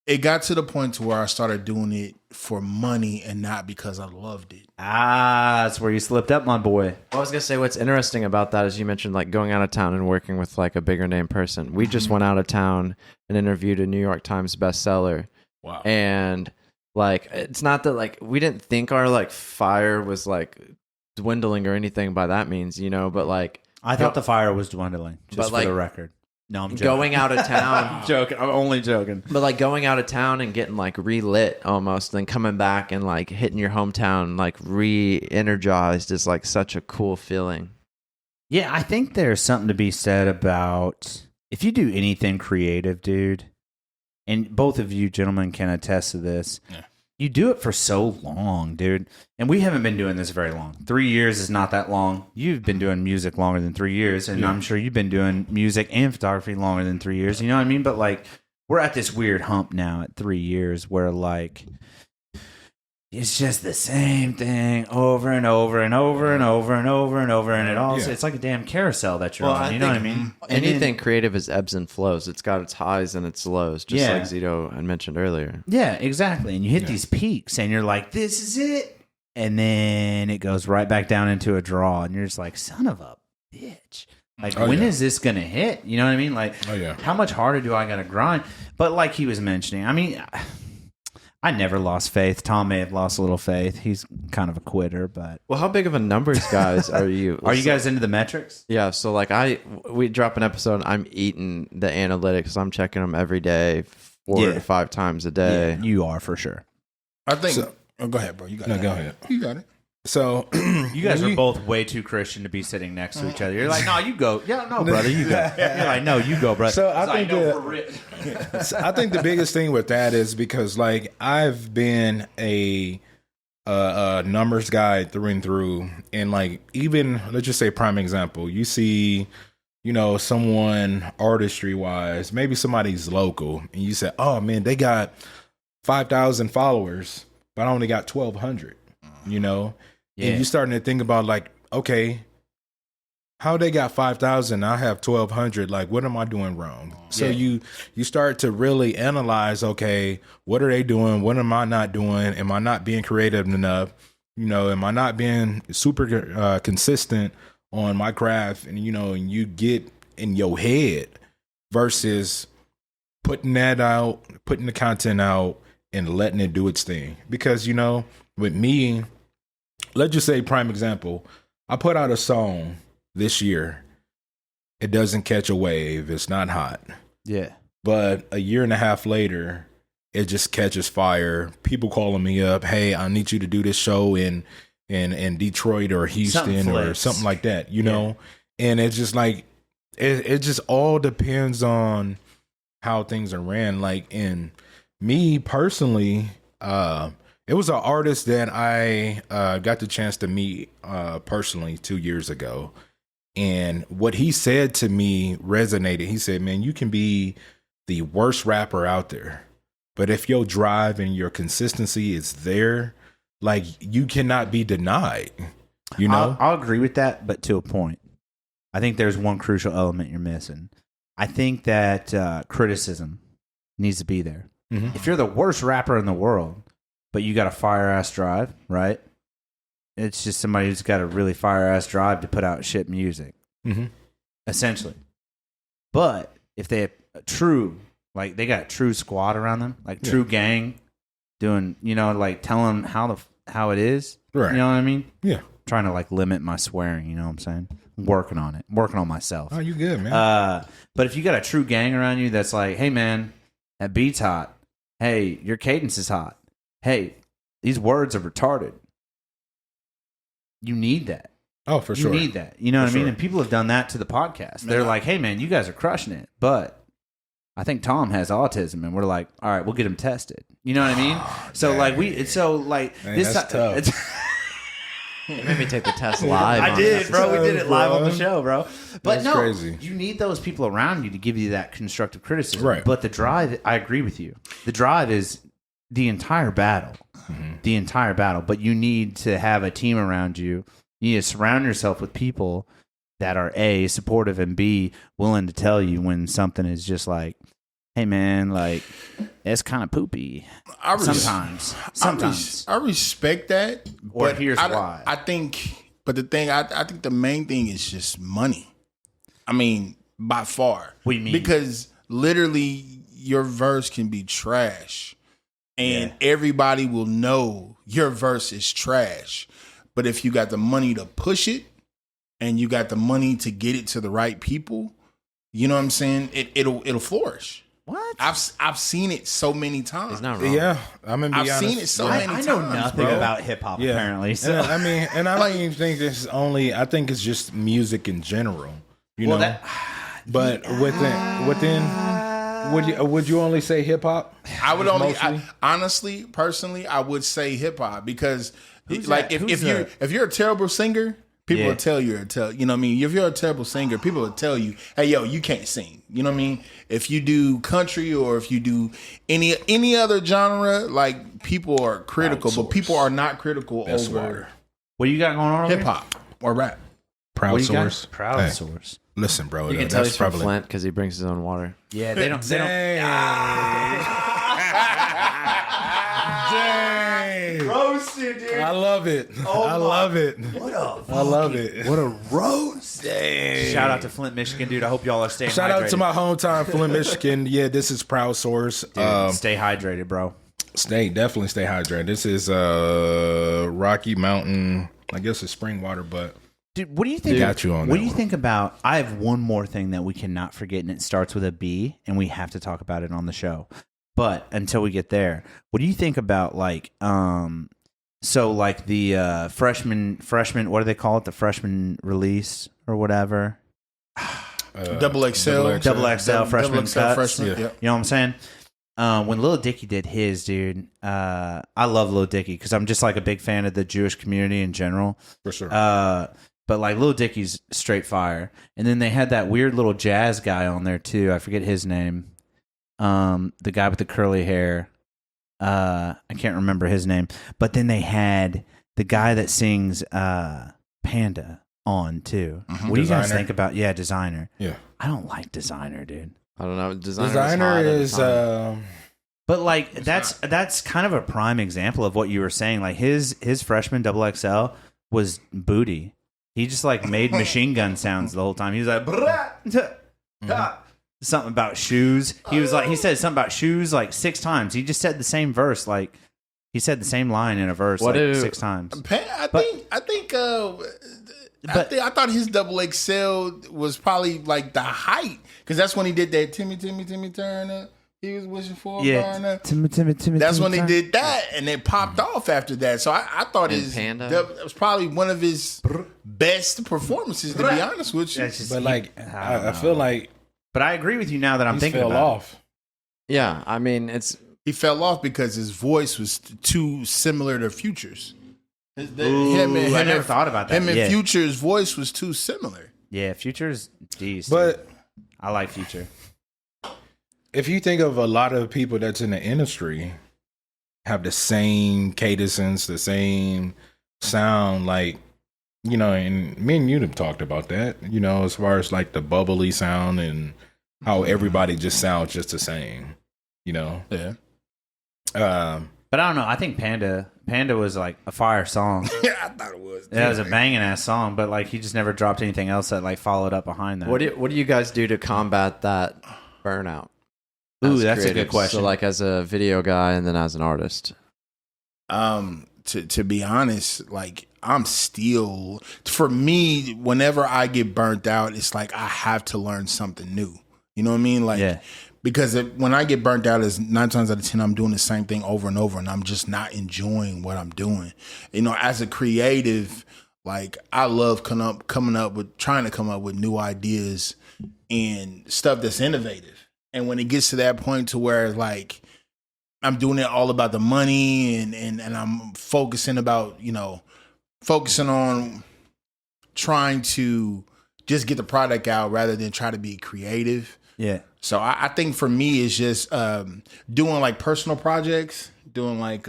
it got to the point to where I started doing it for money and not because I loved it. That's where you slipped up, my boy. I was gonna say, what's interesting about that is you mentioned like going out of town and working with like a bigger name person. We just went out of town and interviewed a New York Times bestseller. Wow. And like, it's not that like we didn't think our like fire was like dwindling or anything by that means, you know, but like I thought the fire was dwindling, just for the record. No, I'm joking. Going out of town. I'm joking. I'm only joking. But like going out of town and getting like relit almost, then coming back and like hitting your hometown like re-energized is like such a cool feeling. Yeah, I think there's something to be said about if you do anything creative, dude, and both of you gentlemen can attest to this. Yeah. You do it for so long, dude. And we haven't been doing this very long. 3 years is not that long. You've been doing music longer than 3 years. And I'm sure you've been doing music and photography longer than 3 years. You know what I mean? But like, we're at this weird hump now at 3 years where like, it's just the same thing over and over and over and over and over and over. And it all, it's like a damn carousel that you're on. You know what I mean? Anything creative is ebbs and flows. It's got its highs and its lows, just like Zdoh had mentioned earlier. Yeah, exactly. And you hit these peaks and you're like, this is it. And then it goes right back down into a draw. And you're just like, son of a bitch. Like, when is this going to hit? You know what I mean? Like, how much harder do I got to grind? But like he was mentioning, I mean, I never lost faith. Tom may have lost a little faith. He's kind of a quitter, but... Well, how big of a numbers guys are you? Are you guys into the metrics? Yeah, so like we drop an episode, I'm eating the analytics. I'm checking them every day, 4 to 5 times a day. Yeah, you are for sure. I think... go ahead, bro. You got it. No, go ahead. You got it. So you guys are both way too Christian to be sitting next to each other. You're like, no, you go. Yeah, no, brother, you go. You're like, no, you go, brother. So I think the biggest thing with that is because like I've been a numbers guy through and through, and like even let's just say prime example, you see, you know, someone artistry wise, maybe somebody's local, and you say, oh man, they got 5,000 followers, but I only got 1,200. You know. Yeah. And you're starting to think about like, okay, how they got 5,000, I have 1,200. Like, what am I doing wrong? So you start to really analyze, okay, what are they doing? What am I not doing? Am I not being creative enough? You know, am I not being super consistent on my craft? And, you know, and you get in your head versus putting that out, putting the content out and letting it do its thing. Because, you know, with me, let's just say prime example, I put out a song this year. It doesn't catch a wave. It's not hot. Yeah. But a year and a half later, it just catches fire. People calling me up, hey, I need you to do this show in Detroit or Houston or something like that, you know? And it's just like, it just all depends on how things are ran. Like, in me personally, it was an artist that I got the chance to meet personally 2 years ago. And what he said to me resonated. He said, man, you can be the worst rapper out there, but if your drive and your consistency is there, like, you cannot be denied. You know? I'll agree with that, but to a point. I think there's one crucial element you're missing. I think that criticism needs to be there. Mm-hmm. If you're the worst rapper in the world, but you got a fire-ass drive, right? It's just somebody who's got a really fire-ass drive to put out shit music, essentially. But if they have a true, like they got a true squad around them, like true gang, doing, you know, like telling them how it is, right? You know what I mean? Yeah. Trying to like limit my swearing, you know what I'm saying? Working on it, working on myself. Oh, you good, man? But if you got a true gang around you that's like, hey man, that beat's hot. Hey, your cadence is hot. Hey, these words are retarded. You need that. Oh, for sure. You need that. You know what I mean? sure. And people have done that to the podcast. They're like, hey man, you guys are crushing it, but I think Tom has autism, and we're like, all right, we'll get him tested. You know what I mean? So like Man, this that's tough. You made me take the test live. I on did, this. bro. We did it live on the Bro. show, bro. But That's no, crazy. you need those people around you to give you that constructive criticism. Right. But the drive, I agree with you. The drive is the entire battle. The entire battle. But you need to have a team around you. You need to surround yourself with people that are A, supportive, and B, willing to tell you when something is just like, hey man, like it's kind of poopy. Sometimes. I respect that. Or but here's why. I think the main thing is just money. I mean, by far. What do you mean? Because literally your verse can be trash and everybody will know your verse is trash. But if you got the money to push it and you got the money to get it to the right people, you know what I'm saying? It'll flourish. What? I've seen it so many times. He's not wrong. Yeah, I'm gonna be I've honest. seen it so many I times. know nothing bro. about hip hop Yeah. apparently. So. And I don't even think this is only. I think it's just music in general. You know. But within, would you only say hip hop? I would only Mostly? honestly, personally, I would say hip hop because Who's like that? if you're a terrible singer, people will tell you you know what I mean? If you're a terrible singer, people will tell you, hey yo, you can't sing. You know what I mean? If you do country or if you do any other genre, like people are critical, but people are not critical That's over water. What you got going on over hip hop or rap. Proud What do you got? source. Proud Hey, source. listen, bro. You can tell that's he's from probably. Flint because he brings his own water. Yeah, they don't. Dang. Roasted, dude. I love it. I love it. I love it. What a roast! Shout out to Flint, Michigan, dude. I hope y'all are staying. Shout hydrated. out to my hometown, Flint, Michigan. Yeah, this is Proud Source. Dude, stay hydrated, bro. Definitely stay hydrated. This is Rocky Mountain. I guess it's spring water, but Dude, what do you think? Got you on what that do you one. think about? I have one more thing that we cannot forget, and it starts with a B, and we have to talk about it on the show. But until we get there, what do you think about like, so like the freshman, what do they call it? The freshman release or whatever. Double XL. Double XL freshman XL cuts. freshman. Yeah. Yeah. You know what I'm saying? When Lil Dicky did his, dude, I love Lil Dicky because I'm just like a big fan of the Jewish community in general. for sure. But like Lil Dicky's straight fire. And then they had that weird little jazz guy on there too. I forget his name. The guy with the curly hair. I can't remember his name. But then they had the guy that sings Panda on too. What do you guys Designer. think about Designer? Yeah. I don't like Designer, dude. I don't know. Designer is But like that's kind of a prime example of what you were saying. Like his freshman double XL was booty. He just like made machine gun sounds the whole time. He was like something about shoes. He said something about shoes like 6 times. He just said the same verse, like he said the same line in a verse What like do- 6 times. I thought his double XL was probably like the height because that's when he did that Timmy Turner. He was wishing for a burner. Timmy. That's when he did that, and it popped off after that. So I thought And his Panda? that was probably one of his best performances. To be honest with you, That's just- but like I feel like But I agree with you now that I'm he thinking fell about it. off. Yeah, I mean, it's he fell off because his voice was too similar to Future's. I never thought about that. Him and Yeah. Future's voice was too similar. Yeah, Future's decent. But I like Future. if you think of a lot of people that's in the industry have the same cadences, the same sound, like you know, and me and you have talked about that, you know, as far as like the bubbly sound and how everybody just sounds just the same, you know. Yeah. But I don't know. I think Panda was like a fire song. Yeah, I thought it was. It was a banging ass song, but like he just never dropped anything else that like followed up behind that. What do you guys do to combat that burnout? Ooh, as that's a good creatives? question. So like as a video guy and then as an artist. To be honest, like I'm still, for me, whenever I get burnt out, it's like I have to learn something new. You know what I mean? Like, Yeah. because when I get burnt out, is 9 times out of 10 I'm doing the same thing over and over, and I'm just not enjoying what I'm doing. You know, as a creative, like I love trying to come up with new ideas and stuff that's innovative. And when it gets to that point to where like I'm doing it all about the money and I'm focusing on trying to just get the product out rather than try to be creative. Yeah. So I think for me it's just doing like personal projects, doing like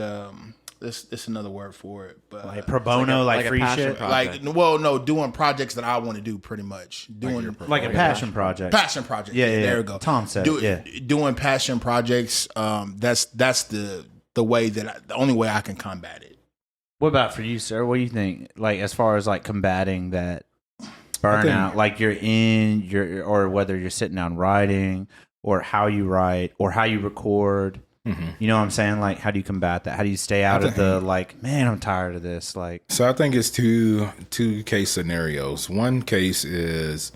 this another word for it, but Like pro bono, like a free passion shit. project. like no, doing projects that I want to do pretty much. Doing Like a passion project. passion projects. Yeah, yeah, there yeah. we go. Tom said it, yeah. Doing passion projects. That's the way that the only way I can combat it. What about for you, sir? What do you think? Like as far as like combating that burnout, like or whether you're sitting down writing, or how you write, or how you record. Mm-hmm. You know what I'm saying? Like, how do you combat that? How do you stay out of the like, man, I'm tired of this? Like, So I think it's two case scenarios. One case is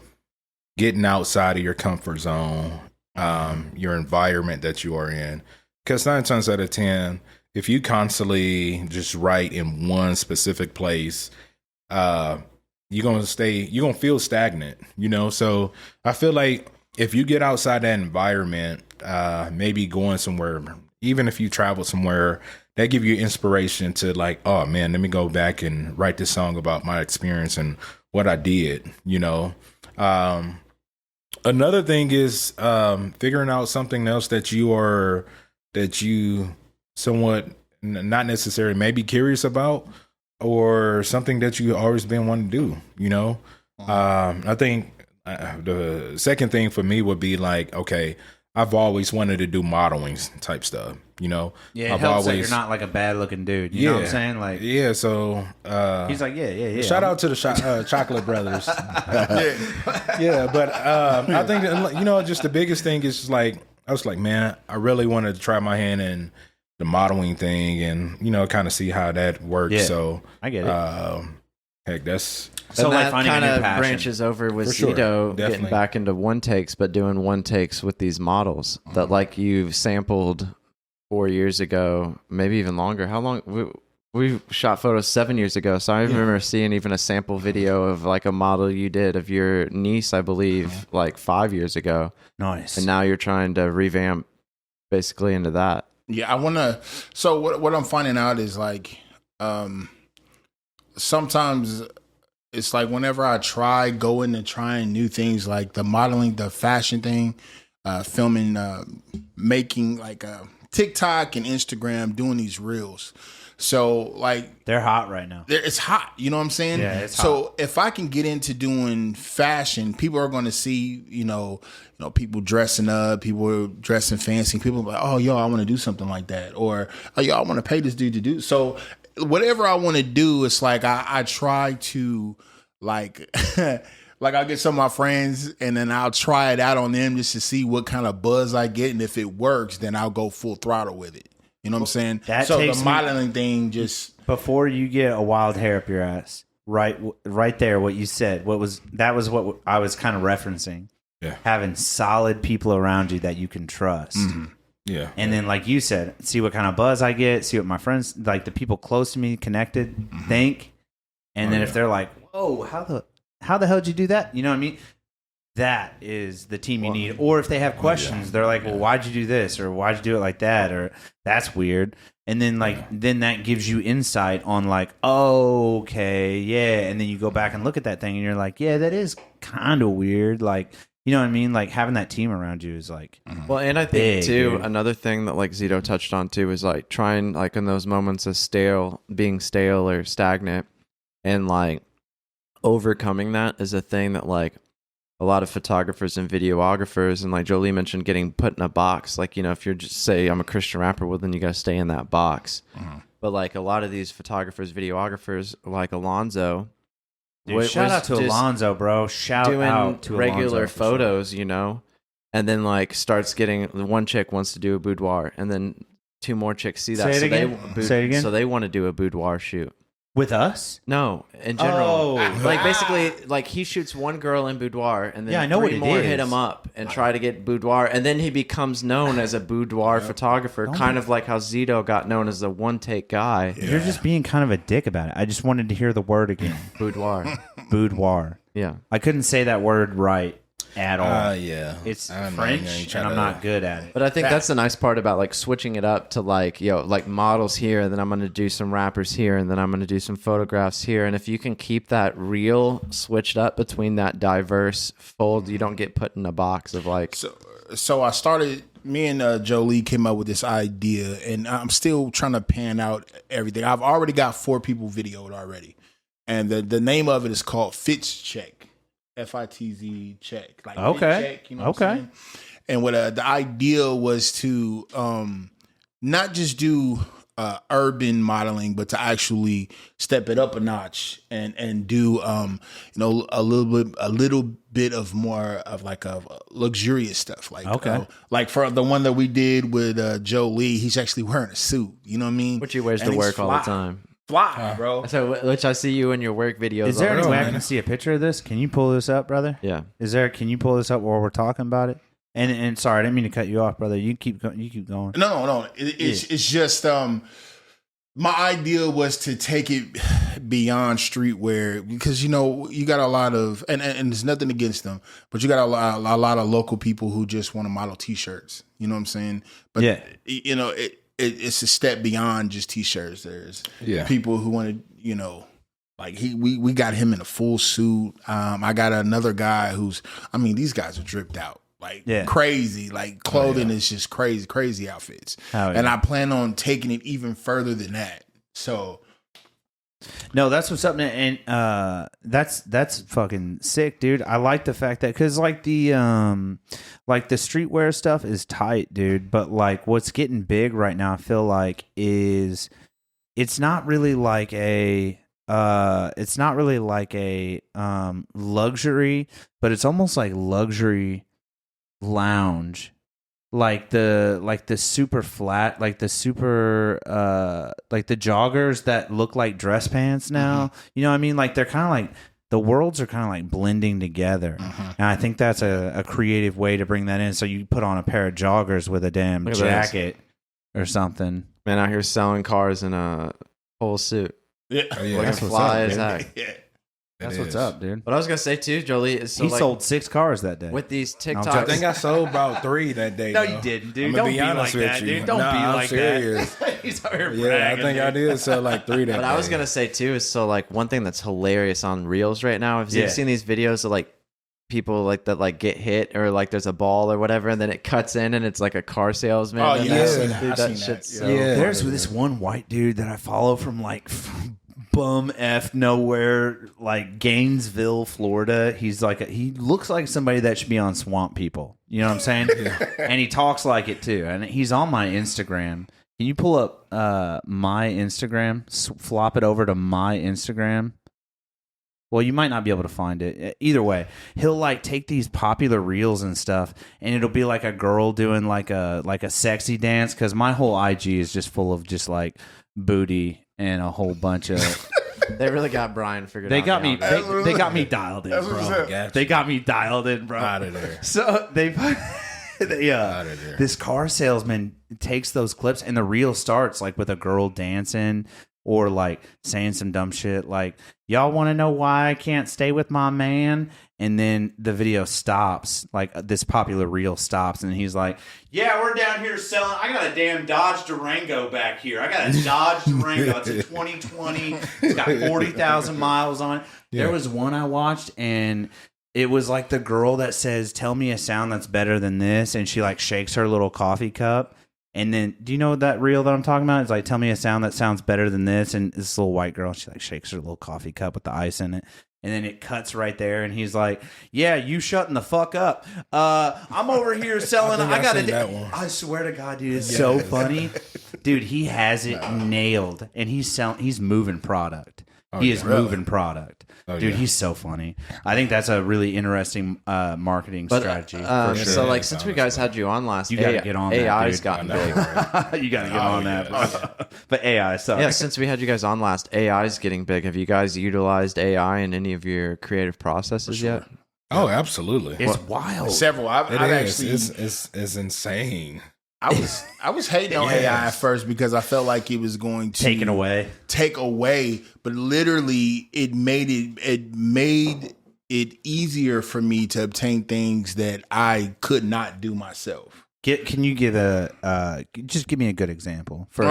getting outside of your comfort zone, your environment that you are in. Because 9 times out of 10, if you constantly just write in one specific place, you're gonna feel stagnant, you know. So I feel like if you get outside that environment, maybe going somewhere, even if you travel somewhere, that give you inspiration to like, oh man, let me go back and write this song about my experience and what I did, you know. Another thing is figuring out something else that you somewhat not necessarily maybe curious about, or something that you always been wanting to do, you know. I think the second thing for me would be like, okay, I've always wanted to do modeling type stuff, you know. yeah, it helps that you're not like a bad looking dude. You know what I'm saying? Like, yeah. So he's like, yeah. shout out to the Chocolate Brothers. Yeah, but I think you know, just the biggest thing is just like I was like, man, I really wanted to try my hand in the modeling thing and you know kind of see how that works. Yeah, so I get it. Heck, that's So and like that finding a kind new of passion. branches over with For sure, Zdoh getting definitely. back into one takes, but doing one takes with these models that like you've sampled 4 years ago, maybe even longer. How long? We shot photos 7 years ago, so I remember seeing even a sample video of like a model you did of your niece, I believe, like 5 years ago. Nice. And now you're trying to revamp basically into that. Yeah, I want to. So what I'm finding out is like, sometimes it's like whenever I try going and trying new things, like the modeling, the fashion thing, filming, making like TikTok and Instagram, doing these reels. So like They're hot right now. it's hot, you know what I'm saying? Yeah, it's so if I can get into doing fashion, people are going to see, you know, people dressing up, people dressing fancy. People are like, oh, yo, I want to do something like that, or oh, yo, I want to pay this dude to do. So whatever I want to do, it's like I try to like. Like I'll get some of my friends and then I'll try it out on them just to see what kind of buzz I get, and if it works, then I'll go full throttle with it. You know what I'm saying? That so takes the me- modeling thing just Before you get a wild hair up your ass, right there, what you said, what I was kind of referencing. Yeah. Having solid people around you that you can trust. yeah. And then, like you said, see what kind of buzz I get, see what my friends, like the people close to me, connected, think. And then if they're like, whoa, how the hell did you do that? You know what I mean? That is the team you need. Or if they have questions, they're like, well, why'd you do this? Or why'd you do it like that? Or that's weird. And then then that gives you insight on like, oh, okay, yeah. And then you go back and look at that thing and you're like, yeah, that is kind of weird. Like, you know what I mean? Like having that team around you is like, Well, and I think Big, too, dude. another thing that like Zdoh touched on too is like trying like in those moments of being stale or stagnant, and like overcoming that is a thing that like a lot of photographers and videographers, and like Johlee mentioned, getting put in a box. Like, you know, if you're just say I'm a Christian rapper, well then you got to stay in that box. But like a lot of these photographers, videographers, like Alonzo, Dude, shout out to Alonzo, bro. Shout out to regular Alonzo photos, you know, and then like starts getting one chick wants to do a boudoir, and then two more chicks see that. Say it again. So they want to do a boudoir shoot. With us? No, in general. Oh. Like basically, like he shoots one girl in boudoir, and then Yeah, I know what three it more is. hit him up and try to get boudoir, and then he becomes known as a boudoir photographer, kind of like how Zdoh got known as the one-take guy. You're just being kind of a dick about it. I just wanted to hear the word again. Boudoir. Boudoir. Yeah. I couldn't say that word right at all. Yeah. It's I know, French, and I'm not good at it. But I think that's the nice part about like switching it up to like, like models here, and then I'm going to do some rappers here, and then I'm going to do some photographs here. And if you can keep that real switched up between that diverse fold, you don't get put in a box of like. So I started. Me and Johlee came up with this idea, and I'm still trying to pan out everything. I've already got 4 people videoed already, and the name of it is called Fitz Check. FITZ check. Like okay. Check, you know what I'm saying? And what the idea was to not just do urban modeling, but to actually step it up a notch and do a little bit of more of like a luxurious stuff. Like like for the one that we did with Johlee, he's actually wearing a suit. You know what I mean? Which he wears to work all the time. Fly, bro. So, which I see you in your work videos. Is there all the any way I time. can see a picture of this? Can you pull this up, brother? Yeah. Can you pull this up while we're talking about it? And sorry, I didn't mean to cut you off, brother. You keep going. No. It's just my idea was to take it beyond streetwear because, you know, you got a lot of, and there's nothing against them, but you got a lot of local people who just want to model T-shirts. You know what I'm saying? But, you know, it's a step beyond just T-shirts. There's people who want to, you know, like we got him in a full suit. I got another guy these guys are dripped out. Like crazy, like clothing is just crazy outfits. And I plan on taking it even further than that. So, no, that's what's up, and that's fucking sick, dude. I like the fact that because like the streetwear stuff is tight, dude. But like what's getting big right now, I feel like is it's not really like a luxury, but it's almost like luxury lounge, like the super flat, like the joggers that look like dress pants now. You know what I mean? Like they're kind of like the worlds are kind of like blending together, and I think that's a creative way to bring that in. So you put on a pair of joggers with a damn jacket or something. Man out here selling cars in a whole suit. Yeah, Looking fly as heck. That's what's up, dude. What I was gonna say too, Johlee, is so he sold 6 cars that day with these TikToks. I think I sold about 3 that day. No, though. you didn't, dude. I'm Don't gonna be honest like with that, you. dude. Don't be I'm like serious. that. He's out here Yeah, bragging, I think I did sell like 3 that day. But I was gonna say too is so like one thing that's hilarious on Reels right now. Have you seen these videos of like people like that like get hit or like there's a ball or whatever, and then it cuts in and it's like a car salesman. Oh and yeah, that I've seen shit's that. so There's funny. this one white dude that I follow from like bum F nowhere, like Gainesville, Florida. He's like he looks like somebody that should be on Swamp People. You know what I'm saying? And he talks like it too. And he's on my Instagram. Can you pull up my Instagram? Flop it over to my Instagram. Well, you might not be able to find it. Either way, he'll like take these popular reels and stuff, and it'll be like a girl doing like a sexy dance. Because my whole IG is just full of just like booty and a whole bunch of. They really got Brian figured They out. got me. They got me dialed in, bro. They got me dialed in, bro. Out of there. So this car salesman takes those clips, and the reel starts like with a girl dancing or like saying some dumb shit like, y'all want to know why I can't stay with my man? And then the video stops, like this popular reel stops, and he's like, yeah, we're down here selling. I got a damn Dodge Durango back here. I got a Dodge Durango. It's a 2020. It's got 40,000 miles on it. Yeah. There was one I watched, and it was like the girl that says, tell me a sound that's better than this. And she like shakes her little coffee cup. And then, do you know that reel that I'm talking about? It's like, tell me a sound that sounds better than this. And this little white girl, she like shakes her little coffee cup with the ice in it. And then it cuts right there, and he's like, "Yeah, you shutting the fuck up. I'm over here selling. I got that one. I swear to God, dude, it's so funny, dude. He has it nailed, and he's moving product. He is moving product, dude. He's so funny. I think that's a really interesting marketing strategy. For sure. So, like, since we guys had you on last, You gotta get on that, AI's dude. gotten big. You got to get on that. But AI, sorry. Yeah, since we had you guys on last, AI's getting big. Have you guys utilized AI in any of your creative processes yet? Oh, absolutely. It's wild. Several. I've actually. It's insane. I was hating on AI at first because I felt like it was going to take away, but literally it made it easier for me to obtain things that I could not do myself. Can you give just give me a good example for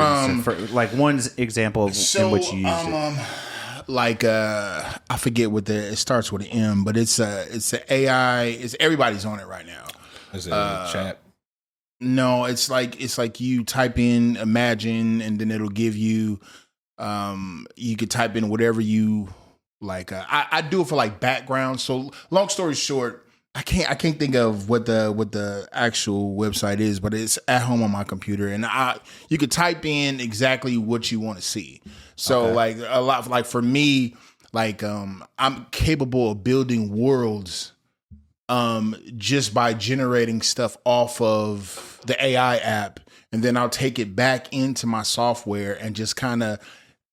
like one example in which you used it? Like I forget what it starts with an M, but it's an AI. It's everybody's on it right now. Is it chat? No, it's like you type in imagine, and then it'll give you. You could type in whatever you like. I do it for like background. So long story short, I can't think of what the actual website is, but it's at home on my computer, and you could type in exactly what you want to see. So like a lot, like for me, like I'm capable of building worlds. Just by generating stuff off of the AI app, and then I'll take it back into my software and just kind of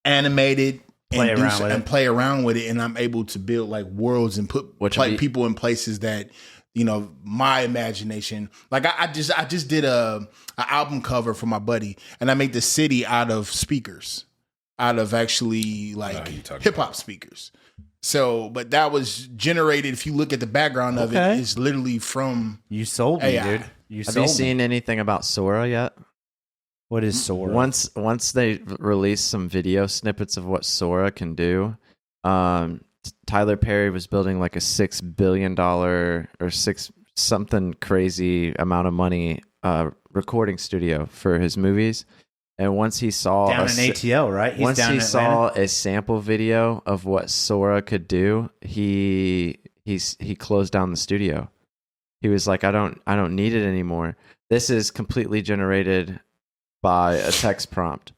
animate it and play around with it, and I'm able to build like worlds and put people in places that my imagination. Like I just did a album cover for my buddy, and I made the city out of speakers, out of actually like hip hop speakers. So, but that was generated. If you look at the background of it, it's literally from you sold me, AI. dude. Have you seen anything about Sora yet? What is Sora? Once they release some video snippets of what Sora can do, Tyler Perry was building like a $6 billion or six something crazy amount of money recording studio for his movies. And once he saw down in ATL, right? Once he saw a sample video of what Sora could do, he closed down the studio. He was like, I don't need it anymore. This is completely generated by a text prompt.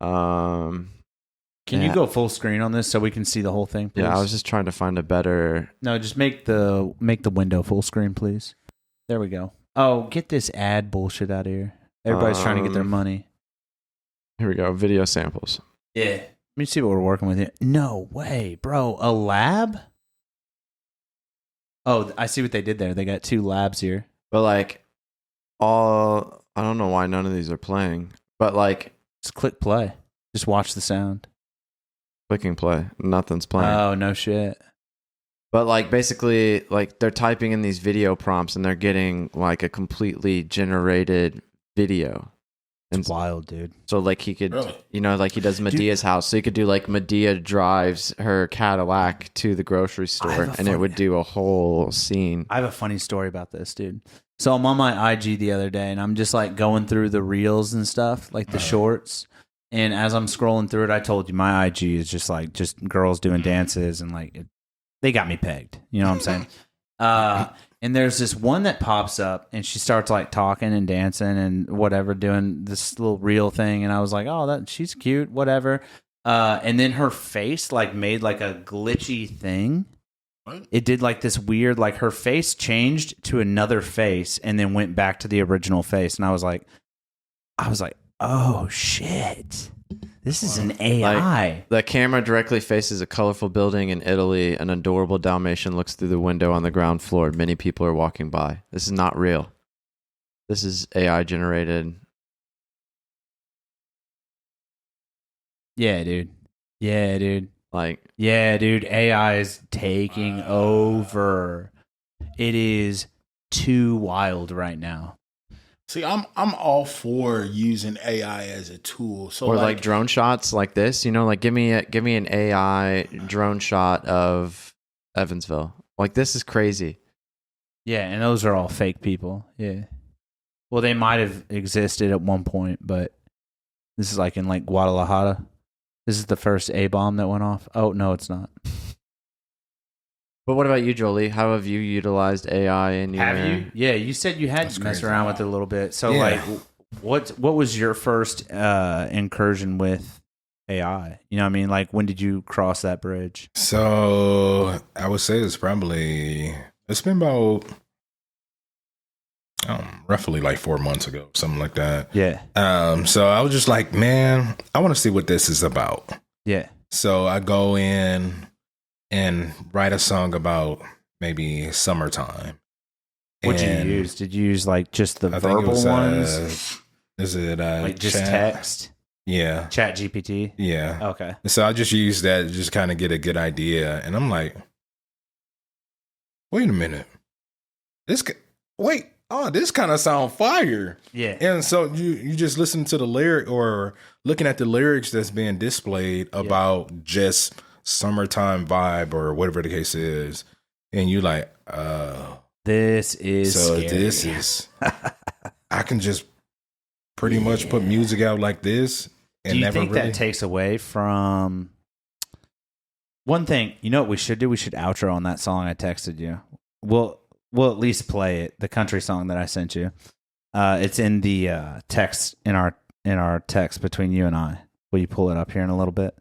Can you go full screen on this so we can see the whole thing, please? Yeah, I was just trying to find a better. No, just make the window full screen, please. There we go. Oh, get this ad bullshit out of here. Everybody's trying to get their money. Here we go. Video samples. Yeah. Let me see what we're working with here. No way, bro. A lab? Oh, I see what they did there. They got 2 labs here. But like, I don't know why none of these are playing. But like, just click play. Just watch the sound. Clicking play. Nothing's playing. Oh, no shit. But like, basically, like they're typing in these video prompts and they're getting like a completely generated video. It's wild, dude. So like he could, really? Like he does Medea's house. So he could do like Medea drives her Cadillac to the grocery store, and it would do a whole scene. I have a funny story about this, dude. So I'm on my IG the other day, and I'm just like going through the reels and stuff, like the shorts. And as I'm scrolling through it, I told you my IG is just girls doing dances, and like they got me pegged. You know what I'm saying? And there's this one that pops up, and she starts like talking and dancing and whatever, doing this little reel thing. And I was like, oh, she's cute, whatever. And then her face like made like a glitchy thing. What? It did like this weird, like her face changed to another face and then went back to the original face. And I was like, oh shit. This is an AI. Like, the camera directly faces a colorful building in Italy. An adorable Dalmatian looks through the window on the ground floor. Many people are walking by. This is not real. This is AI generated. Yeah, dude. Like, yeah, dude. AI is taking over. It is too wild right now. See, I'm all for using AI as a tool. So or like drone shots like this, like give me an AI drone shot of Evansville. Like this is crazy. Yeah, and those are all fake people. Yeah. Well, they might have existed at one point, but this is like in like Guadalajara. This is the first A-bomb that went off. Oh, no, it's not. But what about you, Jolie? How have you utilized AI in your? Have you? Yeah, you said you had That's messed crazy. around with it a little bit. So, Yeah. like, what was your first incursion with AI? You know what I mean? Like, when did you cross that bridge? So I would say it's been about roughly like 4 months ago, something like that. Yeah. So I was just like, man, I want to see what this is about. Yeah. So I go in and write a song about maybe summertime. What'd you And use? Did you use like just the I think it verbal was, ones? Is it Like just chat? text? Yeah. Chat GPT? Yeah. Okay. So I just used that to just kind of get a good idea. And I'm like, wait a minute. This kind of sound fire. Yeah. And so you just listen to the lyric or looking at the lyrics that's being displayed about just summertime vibe or whatever the case is. And you like, This is so scary. this is, I can just pretty much put music out like this. And Do you never think really, that takes away from one thing? You know what we should do? We should outro on that song I texted you. We'll at least play it. The country song that I sent you. It's in the text in our text between you and I. Will you pull it up here in a little bit?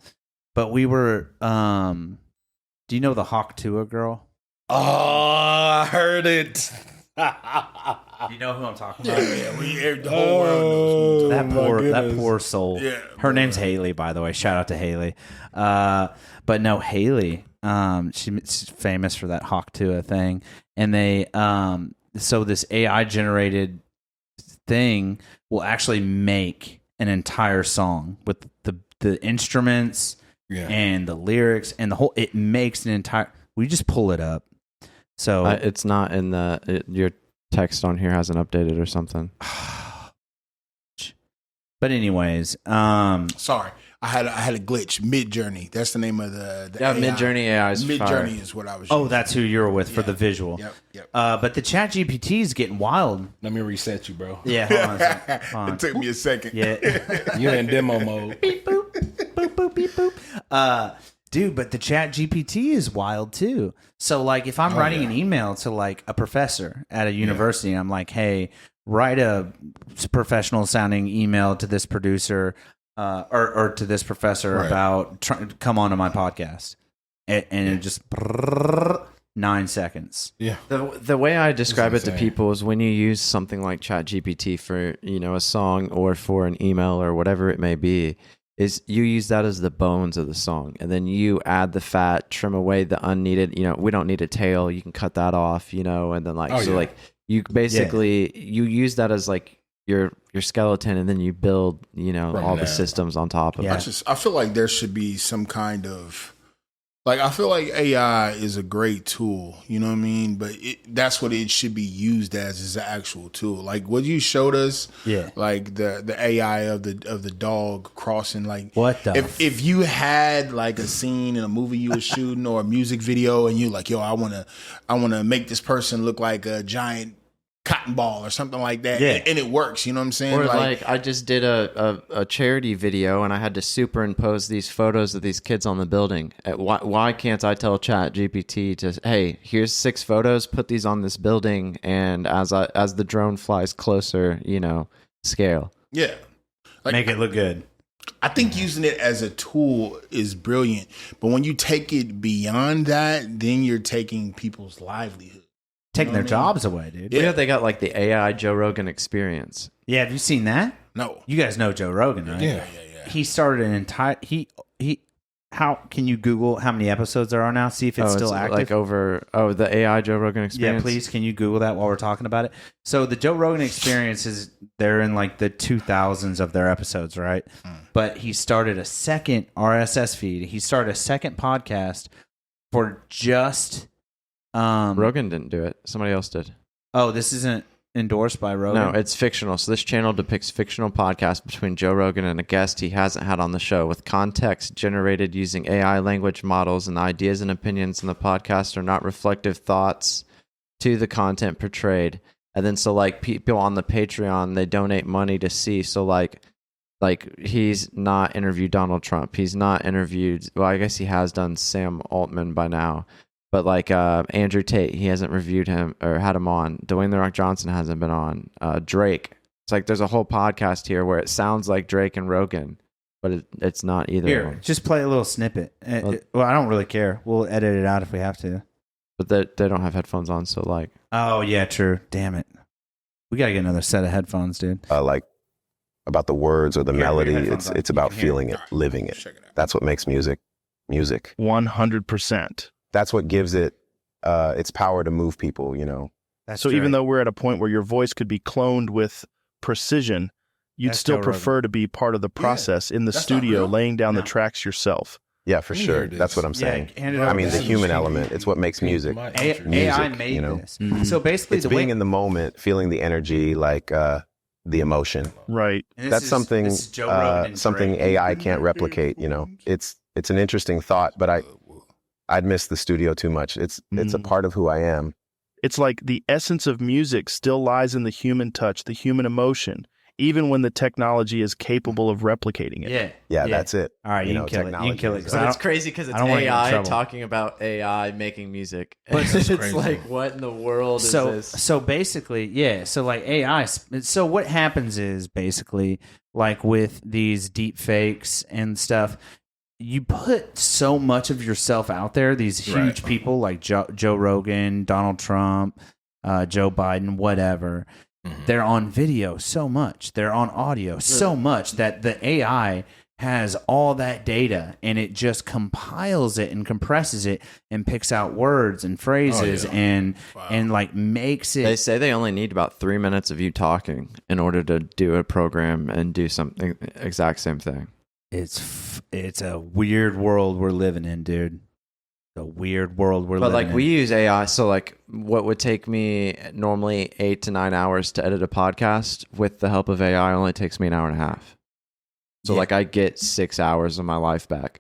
But we were. Do you know the Hawk Tua girl? oh, I heard it. You know who I'm talking about? The whole world knows. That poor soul. Yeah. Her name's Haley, by the way. Shout out to Haley. But no, Haley. She's famous for that Hawk Tua thing, and they so this AI generated thing will actually make an entire song with the instruments and the lyrics and the whole. It makes an entire. We just pull it up. So It's not in your text on here hasn't updated or something. but anyways, Sorry, I had a glitch. Mid-Journey. That's the name of the Yeah, AI. Mid-Journey AI is Mid-Journey fire. is what I was. oh, using. that's who you're with for the visual. Yep. But the Chat GPT is getting wild. Let me reset you, bro. Yeah, hold on a second. Hold on. It took me a second. Yeah. You're in demo mode. Beep boop, boop boop beep boop. Dude, but the Chat GPT is wild too. So like, if I'm writing an email to like a professor at a university, I'm like, hey, write a professional sounding email to this producer or to this professor about come on to my podcast, and it just 9 seconds. Yeah. The way I describe it to insane. people is when you use something like ChatGPT for a song or for an email or whatever it may be, is you use that as the bones of the song, and then you add the fat, trim away the unneeded. We don't need a tail. You can cut that off. And then like you basically you use that as like your skeleton, and then you build all the systems on top of it. I feel like there should be some kind of I feel like AI is a great tool, you know what I mean? But that's what it should be used as, is an actual tool. Like what you showed us, like the AI of the dog crossing, like What the if you had like a scene in a movie you were shooting or a music video, and you like, yo, I wanna make this person look like a giant cotton ball or something like that, and it works, you know what I'm saying? Or like I just did a charity video, and I had to superimpose these photos of these kids on the building. Why can't I tell Chat GPT to, hey, here's 6 photos, put these on this building, and as the drone flies closer, scale. Yeah. Like, make it look good. I think using it as a tool is brilliant, but when you take it beyond that, then you're taking people's livelihood. Taking their jobs away, dude. Yeah, they got like the AI Joe Rogan experience. Yeah, have you seen that? No. You guys know Joe Rogan, right? Yeah. He started an entire how can you Google how many episodes there are now? See if it's still active. Like the AI Joe Rogan experience. Yeah, please. Can you Google that while we're talking about it? So the Joe Rogan experience they're in like the 2000s of their episodes, right? But he started a second RSS feed. He started a second podcast for just Rogan didn't do it. Somebody else did. Oh, this isn't endorsed by Rogan? No, it's fictional. So this channel depicts fictional podcasts between Joe Rogan and a guest he hasn't had on the show, with context generated using AI language models, and the ideas and opinions in the podcast are not reflective thoughts to the content portrayed. And then so like people on the Patreon, they donate money to see. So like he's not interviewed Donald Trump. He's not interviewed, well, I guess he has done Sam Altman by now. But like Andrew Tate, he hasn't reviewed him or had him on. Dwayne The Rock Johnson hasn't been on. Drake. It's like there's a whole podcast here where it sounds like Drake and Rogan, but it's not either. Here, just play a little snippet. Well, I don't really care. We'll edit it out if we have to. But they don't have headphones on, so like. Oh yeah, true. Damn it. We gotta get another set of headphones, dude. Like about the words or the melody. headphones on. It's about feeling it, living it. That's what makes music. 100%. That's what gives it its power to move people, you know. That's So true. even though we're at a point where your voice could be cloned with precision, you'd That's still Joe Rogan. prefer to be part of the process in the That's not studio, real. laying down the No. tracks yourself. Yeah, for Let me sure. hear this. That's what I'm saying. hand it I over mean, to the him. human element. It's what makes music. AI music, made you know. this. Mhm. So basically, It's the being way in the moment, feeling the energy, like the emotion. Right. and this That's is- something this is Joe Rogan and something Drake. AI can't replicate. You know, it's an interesting thought, but I'd miss the studio too much. It's a part of who I am. It's like the essence of music still lies in the human touch, the human emotion, even when the technology is capable of replicating it. Yeah. Yeah, that's it. All right, you can kill it. You can kill it. 'cause I But it's don't- crazy because I it's don't wanna get in AI trouble. talking about AI making music. But it's crazy. like, what in the world is this? So basically, yeah. So like AI. So what happens is basically like with these deep fakes and stuff, you put so much of yourself out there. These huge people like Joe Rogan, Donald Trump, Joe Biden, whatever. They're on video so much. They're on audio so much that the AI has all that data and it just compiles it and compresses it and picks out words and phrases and like makes it. They say they only need about 3 minutes of you talking in order to do a program and do something exact same thing. It's a weird world we're living in, dude. A weird world we're But living like in. we use AI, so like what would take me normally 8 to 9 hours to edit a podcast, with the help of AI only takes me an hour and a half. So Yeah. like I get 6 hours of my life back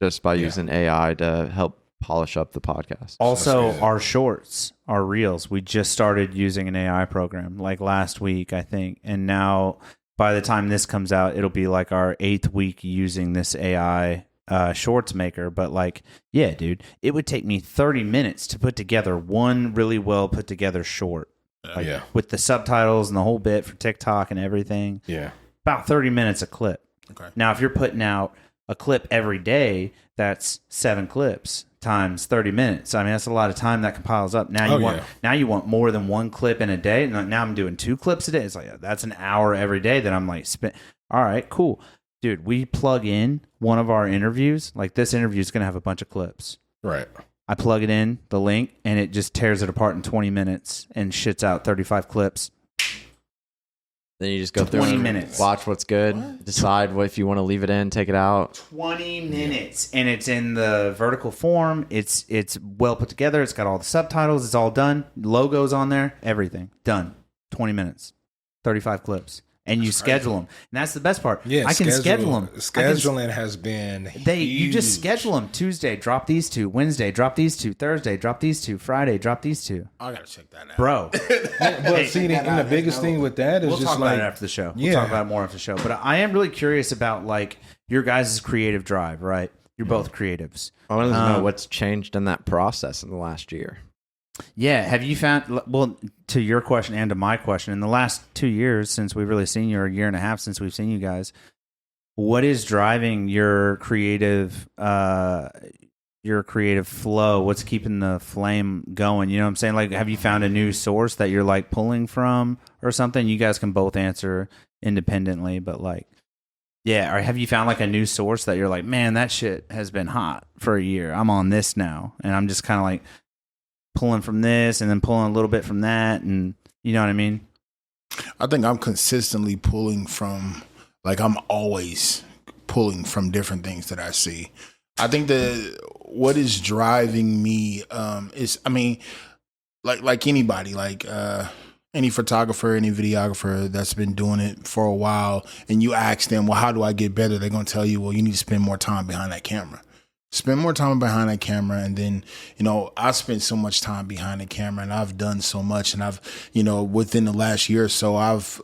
just by using AI to help polish up the podcast. Also, crazy. our shorts, our reels, we just started using an AI program like last week, I think. And now by the time this comes out, it'll be like our 8th week using this AI shorts maker. But like, yeah, dude, it would take me 30 minutes to put together one really well put together short. Like, Yeah. with the subtitles and the whole bit for TikTok and everything. Yeah. About 30 minutes a clip. Okay. Now, if you're putting out a clip every day, that's 7 clips times 30 minutes. I mean, that's a lot of time that compiles up. Now you want more than one clip in a day. And now I'm doing 2 clips a day. It's like, that's an hour every day that I'm like, all right, cool. Dude, we plug in one of our interviews. Like, this interview is going to have a bunch of clips. Right. I plug it in, the link, and it just tears it apart in 20 minutes and shits out 35 clips. Then you just go through 20 and minutes. watch what's good, decide if you want to leave it in, take it out. 20 minutes, and it's in the vertical form. It's well put together. It's got all the subtitles. It's all done. Logos on there. Everything done. 20 minutes, 35 clips, and you schedule them. And that's the best part. Yeah. I can schedule them. Scheduling has been You just huge. schedule them. Tuesday, drop these 2. Wednesday, drop these 2. Thursday, drop these 2. Friday, drop these 2. I gotta check that out, Bro, But see, and the biggest thing with that is we'll just talk like about it after the show. We'll Yeah. talk about it more after the show. But I am really curious about like your guys' creative drive. Right? You're both creatives. I wanted to know what's changed in that process in the last year. Yeah. Have you found, well, to your question and to my question, in the last 2 years since we've really seen you, or a year and a half since we've seen you guys, what is driving your creative flow? What's keeping the flame going? You know what I'm saying? Like, have you found a new source that you're like pulling from or something? You guys can both answer independently, but like, yeah. Or have you found like a new source that you're like, man, that shit has been hot for a year. I'm on this now. And I'm just kind of like pulling from this and then pulling a little bit from that. And you know what I mean? I think I'm consistently pulling from, like, I'm always pulling from different things that I see. I think that what is driving me is, I mean, like anybody, like any photographer, any videographer that's been doing it for a while, and you ask them, well, how do I get better? They're going to tell you, well, you need to spend more time behind that camera. Spend more time behind that camera. And then, you know, I spent so much time behind the camera and I've done so much. And I've, you know, within the last year or so, I've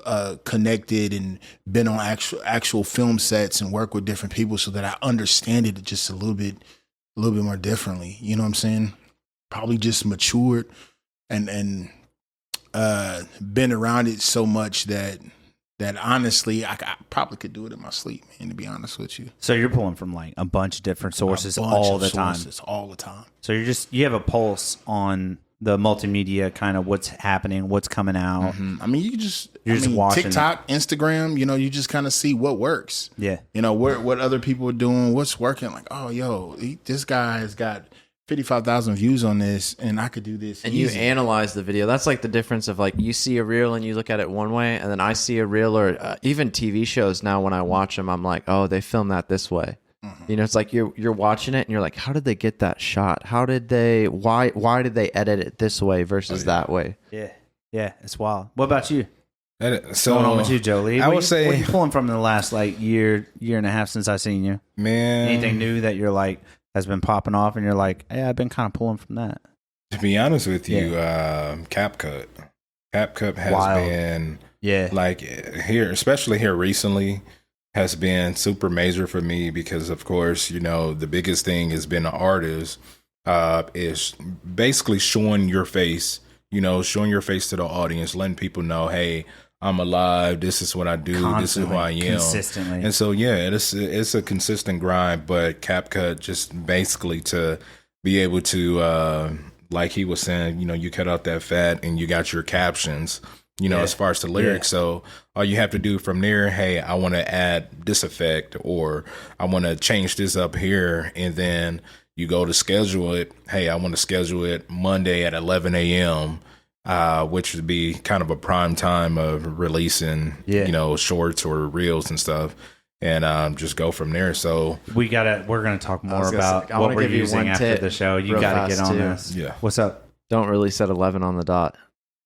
connected and been on actual film sets and work with different people so that I understand it just a little bit more differently. You know what I'm saying? probably just matured and been around it so much that honestly I probably could do it in my sleep, man, to be honest with you. So you're pulling from like a bunch of different sources all the time. All the time. So you have a pulse on the multimedia, kind of what's happening, what's coming out. I mean, you're just watching TikTok, Instagram, you just kind of see what works. Yeah. What other people are doing, what's working. Like, oh, yo, this guy has got 55,000 views on this, and I could do this. And easy. you analyze the video. That's like the difference of like you see a reel and you look at it one way, and then I see a reel or even TV shows now when I watch them, I'm like, oh, they filmed that this way. It's like you're watching it and you're like, how did they get that shot? Why did they edit it this way versus that way? Yeah. Yeah, it's wild. What about you? So What's going on with you, Johlee? I would say, what are you pulling from in the last like year and a half since I seen you? Man, Anything new that you're like has been popping off and you're like, hey, I've been kind of pulling from that? to be honest with you, CapCut has Wild. been Yeah. like here, especially here recently, has been super major for me because, of course, the biggest thing has been an artist is basically showing your face, showing your face to the audience, letting people know, hey, I'm alive. This is what I do. Constantly, this is who I am. consistently. And so, yeah, it's a consistent grind, but CapCut just basically to be able to, like he was saying, you cut out that fat and you got your captions, as far as the lyrics. So all you have to do from there, hey, I want to add this effect or I want to change this up here. And then you go to schedule it. Hey, I want to schedule it Monday at 11 a.m., which would be kind of a prime time of releasing, shorts or reels and stuff. And just go from there. So we're gonna talk more about what we're using after the show. You gotta get on this. Yeah. What's up? Don't release at 11 on the dot.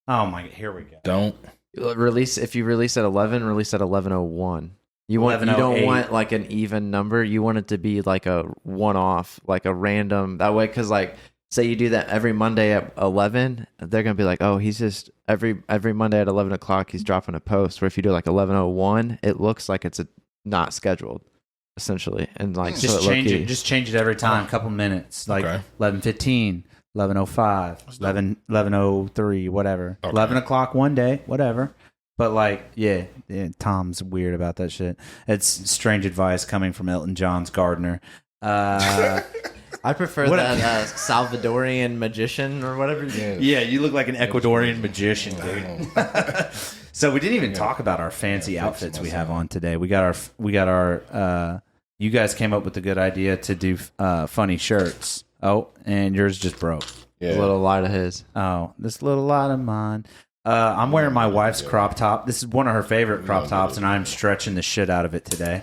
Oh my, here we go. don't. If you release at 11, release at 11:01. You don't want like an even number. You want it to be like a one-off, like a random. That way, because like say you do that every Monday at 11, they're gonna be like, oh, he's just every Monday at 11 o'clock he's dropping a post. Where if you do like 11:01, it looks like it's not scheduled, essentially, and like Just change it. Just change it every time. Couple minutes, like Okay. 11:15, 11:05, 11:03, whatever. Okay. 11 o'clock one day, whatever. But like, yeah, Tom's weird about that shit. It's strange advice coming from Elton John's gardener. I prefer that Salvadorian magician or whatever. Yeah, you look like an Ecuadorian magician, dude. So we didn't even talk about our fancy outfits we have on today. We got our. You guys came up with the good idea to do funny shirts. Oh, and yours just broke. A little light of his. Oh, this little light of mine. I'm wearing my wife's crop top. This is one of her favorite crop tops, and I'm stretching the shit out of it today.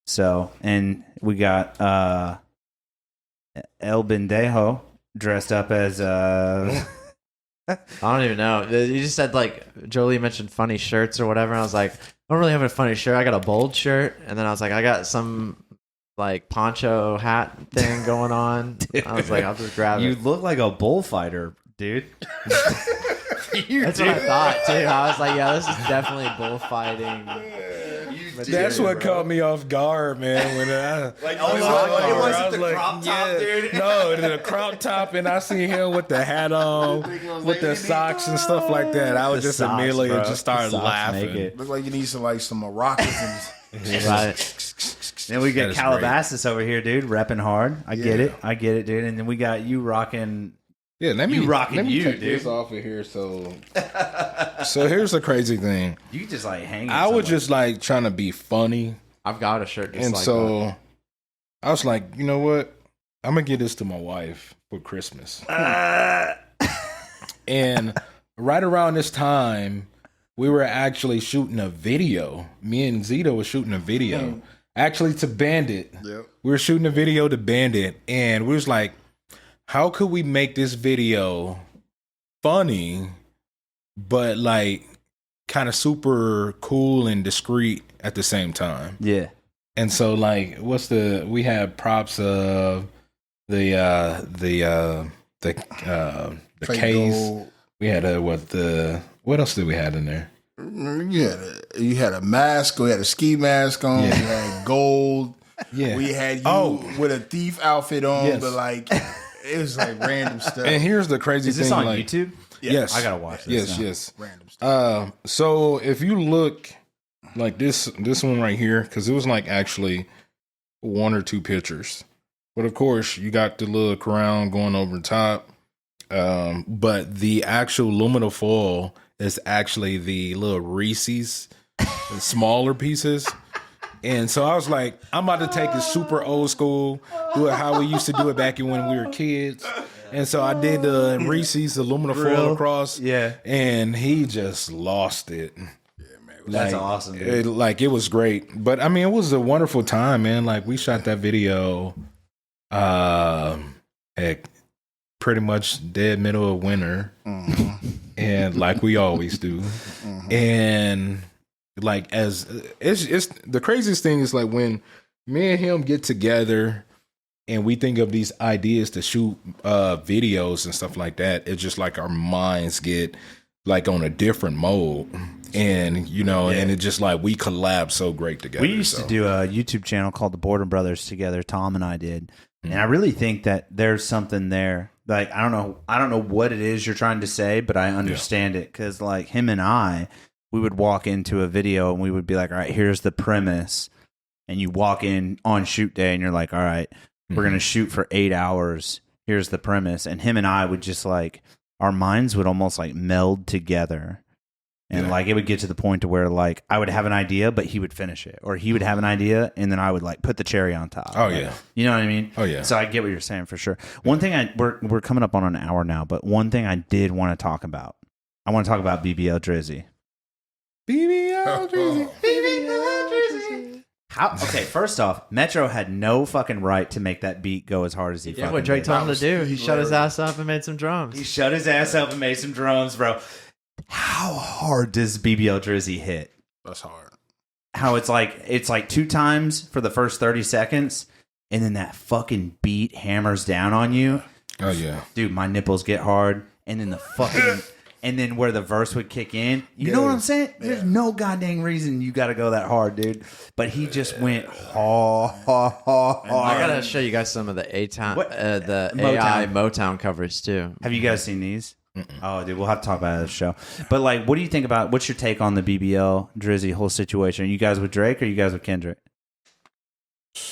So, and we got El Bendejo dressed up as I don't even know. You just said like Johlee mentioned funny shirts or whatever. And I was like, I don't really have a funny shirt. I got a bold shirt, and then I was like, I got some like poncho hat thing going on. I was like, I'll just grab it. You look like a bullfighter, dude. That's what I thought too. I was like, yeah, this is definitely bullfighting. That's what caught me off guard, man. When it wasn't the crop top, dude. No, the crop top, and I see him with the hat on, with the socks and stuff like that. I was just socks, immediately bro. just started The socks make laughing. it. Look like you need some Moroccans. Right. Then we That get is Calabasas over here, dude, repping hard. I get it, dude. And then we got you rocking. Yeah, let me dude. take this off of here. So here's the crazy thing. You just like hang. I was just like trying to be funny, I've got a shirt just and like so that. I was like, you know what? I'm gonna get this to my wife for Christmas. And right around this time, we were actually shooting a video. Me and Zdoh were shooting a video, actually to Bandit. Yep. We were shooting a video to Bandit, and we was like, how could we make this video funny, but like kind of super cool and discreet at the same time? Yeah. And so like, we had props of the Fake case. gold. We had what else did we have in there? You had a mask. We had a ski mask on. Yeah. We had gold. Yeah. We had you with a thief outfit on, Yes. but like It was like random stuff. And here's the crazy Is thing. this on like, YouTube? Yes. I gotta watch this. Yes. Random stuff. So if you look like this one right here, because it was like actually 1 or 2 pictures, but of course you got the little crown going over the top. But the actual aluminum foil is actually the little Reese's, the smaller pieces. And so I was like, I'm about to take it super old school, do it how we used to do it back when we were kids. And so I did the Reese's aluminum foil across. Yeah. And he just lost it. That's Like, awesome, dude. it was great. But I mean, it was a wonderful time, man. Like we shot that video at pretty much dead middle of winter. And like we always do. And like as it's the craziest thing is like when me and him get together and we think of these ideas to shoot videos and stuff like that, it's just like our minds get like on a different mode. And you know, and it just like we collab so great together. We used to do a YouTube channel called the Border Brothers together. Tom and I did, and I really think that there's something there. Like I don't know what it is you're trying to say, but I understand it because like him and I, we would walk into a video and we would be like, all right, here's the premise, and you walk in on shoot day and you're like, all right, we're gonna shoot for 8 hours. Here's the premise, and him and I would just like our minds would almost like meld together. And like it would get to the point to where like I would have an idea, but he would finish it, or he would have an idea, and then I would like put the cherry on top. Oh like, yeah, you know what I mean? Oh yeah. So I get what you're saying for sure. One thing we're coming up on an hour now, but one thing I did want to talk about. I want to talk about BBL Drizzy. BBL Drizzy. How? Okay, first off, Metro had no fucking right to make that beat go as hard as he Yeah, fucking what Drake did. told him to do. He shut his ass up and made some drums. He shut his ass up and made some drones, bro. How hard does BBL Drizzy hit? That's hard. How it's like 2 times for the first 30 seconds, and then that fucking beat hammers down on you. Oh yeah. Dude, my nipples get hard, and then the fucking and then where the verse would kick in. You know what I'm saying? There's no goddamn reason you got to go that hard, dude. But he just went hard. I gotta show you guys some of the the AI Motown covers too. Have you guys seen these? Oh, dude, we'll have to talk about it at the show. But like, what do you think about? What's your take on the BBL Drizzy whole situation? Are you guys with Drake or are you guys with Kendrick?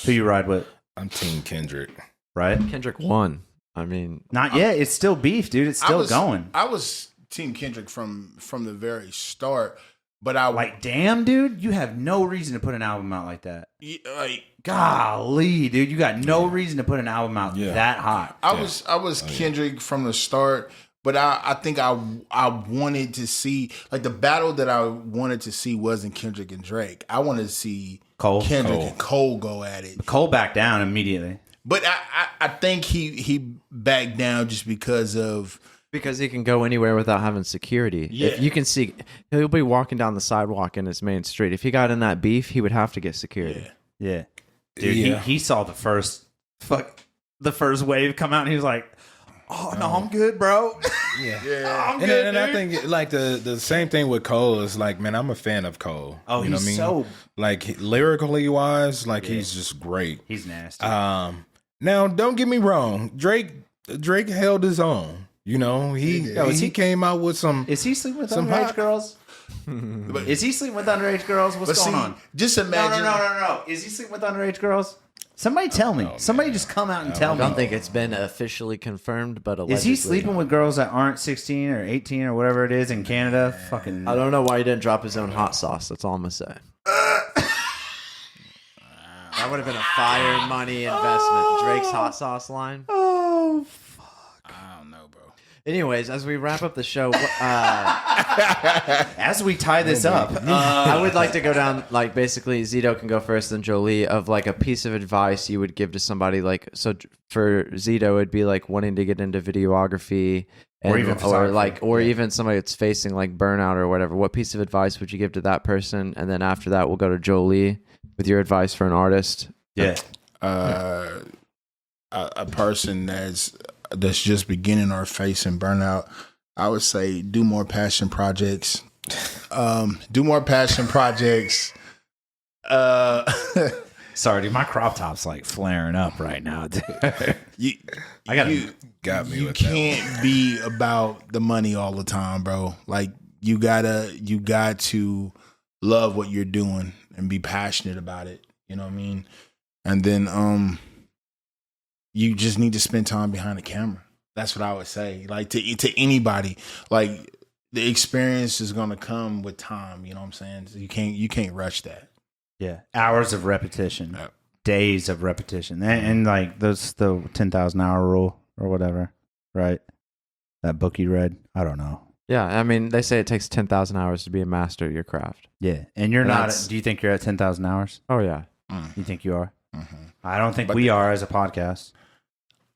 Who you ride with? I'm Team Kendrick. Right? Kendrick won. I mean, Not yet. It's still beef, dude. It's still going. I was Team Kendrick from the very start, but I Like, damn, dude, you have no reason to put an album out like that. like Golly, dude, you got no reason to put an album out that hot. I was Kendrick from the start, but I think I wanted to see like the battle that I wanted to see wasn't Kendrick and Drake. I wanted to see Kendrick and Cole go at it. Cole backed down immediately. But I think he backed down just because he can go anywhere without having security. Yeah. If you can see, he'll be walking down the sidewalk in his main street. If he got in that beef, he would have to get security. Yeah. Dude, he saw the first wave come out and he was like, oh, no, I'm good, bro. Yeah. I'm good, And I dude. think like the same thing with Cole is like, man, I'm a fan of Cole. Oh, you know he's what I mean? so... Like lyrically wise, like he's just great. He's nasty. Now don't get me wrong, Drake held his own. You know, he came out with some. Is he sleeping with some underage hot- girls? Is he sleeping with underage girls? What's going on? Just imagine. No. Is he sleeping with underage girls? Somebody tell me. Somebody just come out and tell I me. don't think it's been officially confirmed, but allegedly. Is he sleeping with girls that aren't 16 or 18 or whatever it is in Canada? Fucking. I don't know why he didn't drop his own hot sauce. That's all I'm gonna say. That would have been a fire money investment. Drake's hot sauce line. Oh, I don't know, bro. Anyways, as we wrap up the show, as we tie this up, I would like to go down, like, basically, Zdoh can go first, then Johlee, of, like, a piece of advice you would give to somebody, like, so for Zdoh, it'd be, like, wanting to get into videography, and, or even somebody that's facing, like, burnout or whatever. What piece of advice would you give to that person? And then after that, we'll go to Johlee with your advice for an artist. yeah. A person that's just beginning or facing burnout, I would say do more passion projects. Sorry, dude. My crop top's like flaring up right now. Dude. You got me You with that one. can't be about the money all the time, bro. Like you got to love what you're doing and be passionate about it. You know what I mean? And then you just need to spend time behind the camera. That's what I would say. Like to anybody, like the experience is gonna come with time. You know what I'm saying? So you can't rush that. Yeah, hours of repetition, Yep. days of repetition, and like those the 10,000 hour rule or whatever, right? That book you read, I don't know. Yeah, I mean, they say it takes 10,000 hours to be a master at your craft. Yeah, and you're And not. that's- Do you think you're at 10,000 hours? Oh yeah. You think you are? Mm-hmm. I don't think But we are as a podcast.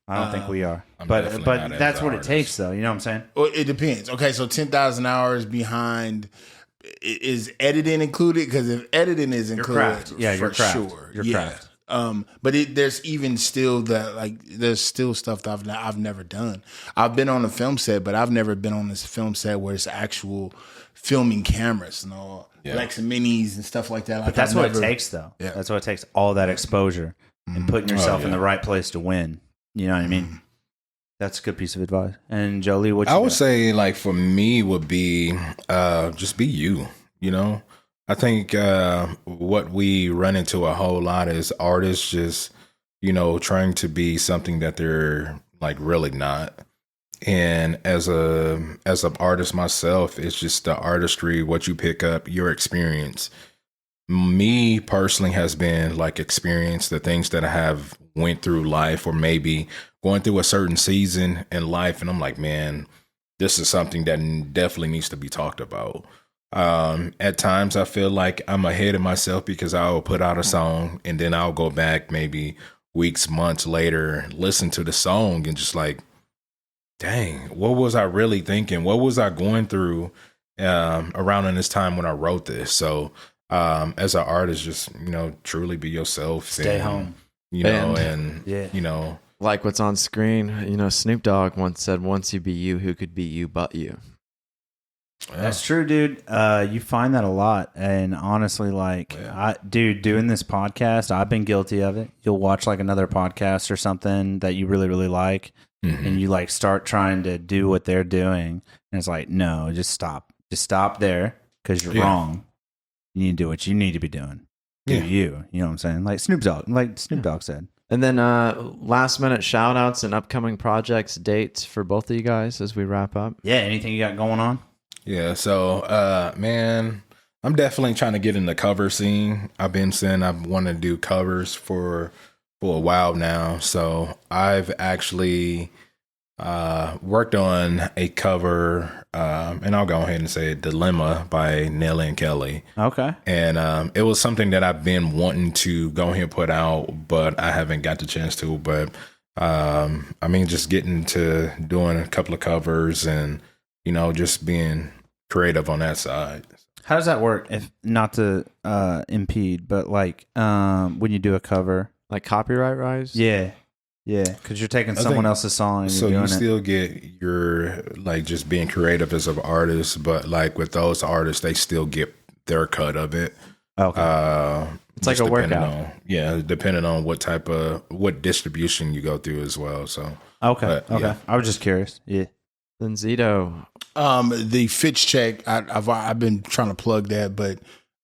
I don't think we are. I'm But definitely not as that's an what artist. it takes, though. You know what I'm saying? Well, it depends. Okay, so 10,000 hours behind is editing included? Because if editing is Your included, craft. Yeah, for your craft. sure. Your yeah. craft. But there's even still that like there's still stuff that I've never done. I've been on a film set, but I've never been on this film set where it's actual filming cameras, you know, Lex and Minis and stuff like that. Like But that's I've what never- it takes, though. Yeah. That's what it takes. All that exposure and putting yourself in the right place to win. You know what I mean? That's a good piece of advice. And Jolie, what you I would got? say, like, for me would be just be you, you know? I think what we run into a whole lot is artists just, you know, trying to be something that they're, like, really not. And as an artist myself, it's just the artistry, what you pick up, your experience. Me personally has been, like, experience, the things that I have went through life, or maybe going through a certain season in life, and I'm like, man, this is something that definitely needs to be talked about. At times I feel like I'm ahead of myself because I'll put out a song and then I'll go back maybe weeks, months later, listen to the song and just like, dang, what was I really thinking? What was I going through around in this time when I wrote this? So as an artist, just, you know, truly be yourself. Stay home. You know, And- and you know, Like what's on screen, you know, Snoop Dogg once said, once you be you, who could be you but you? That's true, dude. You find that a lot, and honestly, like, doing this podcast, I've been guilty of it. You'll watch like another podcast or something that you really, really like, and you like start trying to do what they're doing, and it's like, no, just stop there because you're wrong. You need to do what you need to be doing. Do you know what I'm saying? Like Snoop Dogg said. And then last minute shout outs and upcoming projects, dates for both of you guys as we wrap up. Yeah, anything you got going on? Yeah, so man, I'm definitely trying to get in the cover scene. I've been saying I want to do covers for a while now. So I've actually worked on a cover, and I'll go ahead and say it, Dilemma by Nelly and Kelly. Okay. And it was something that I've been wanting to go ahead and put out, but I haven't got the chance to. But I mean, just getting to doing a couple of covers and, you know, just being creative on that side. How does that work? If not to impede, but like when you do a cover, Like copyright wise? yeah, because you're taking someone think- else's song and So you're you doing it. still get your, like, just being creative as an artist, but like with those artists, they still get their cut of it. Okay. It's like just a depending workout. on, depending on what distribution you go through as well. So Okay. but, yeah. I was just curious. Yeah. Then Zdoh. The Fitch check, I've been trying to plug that, but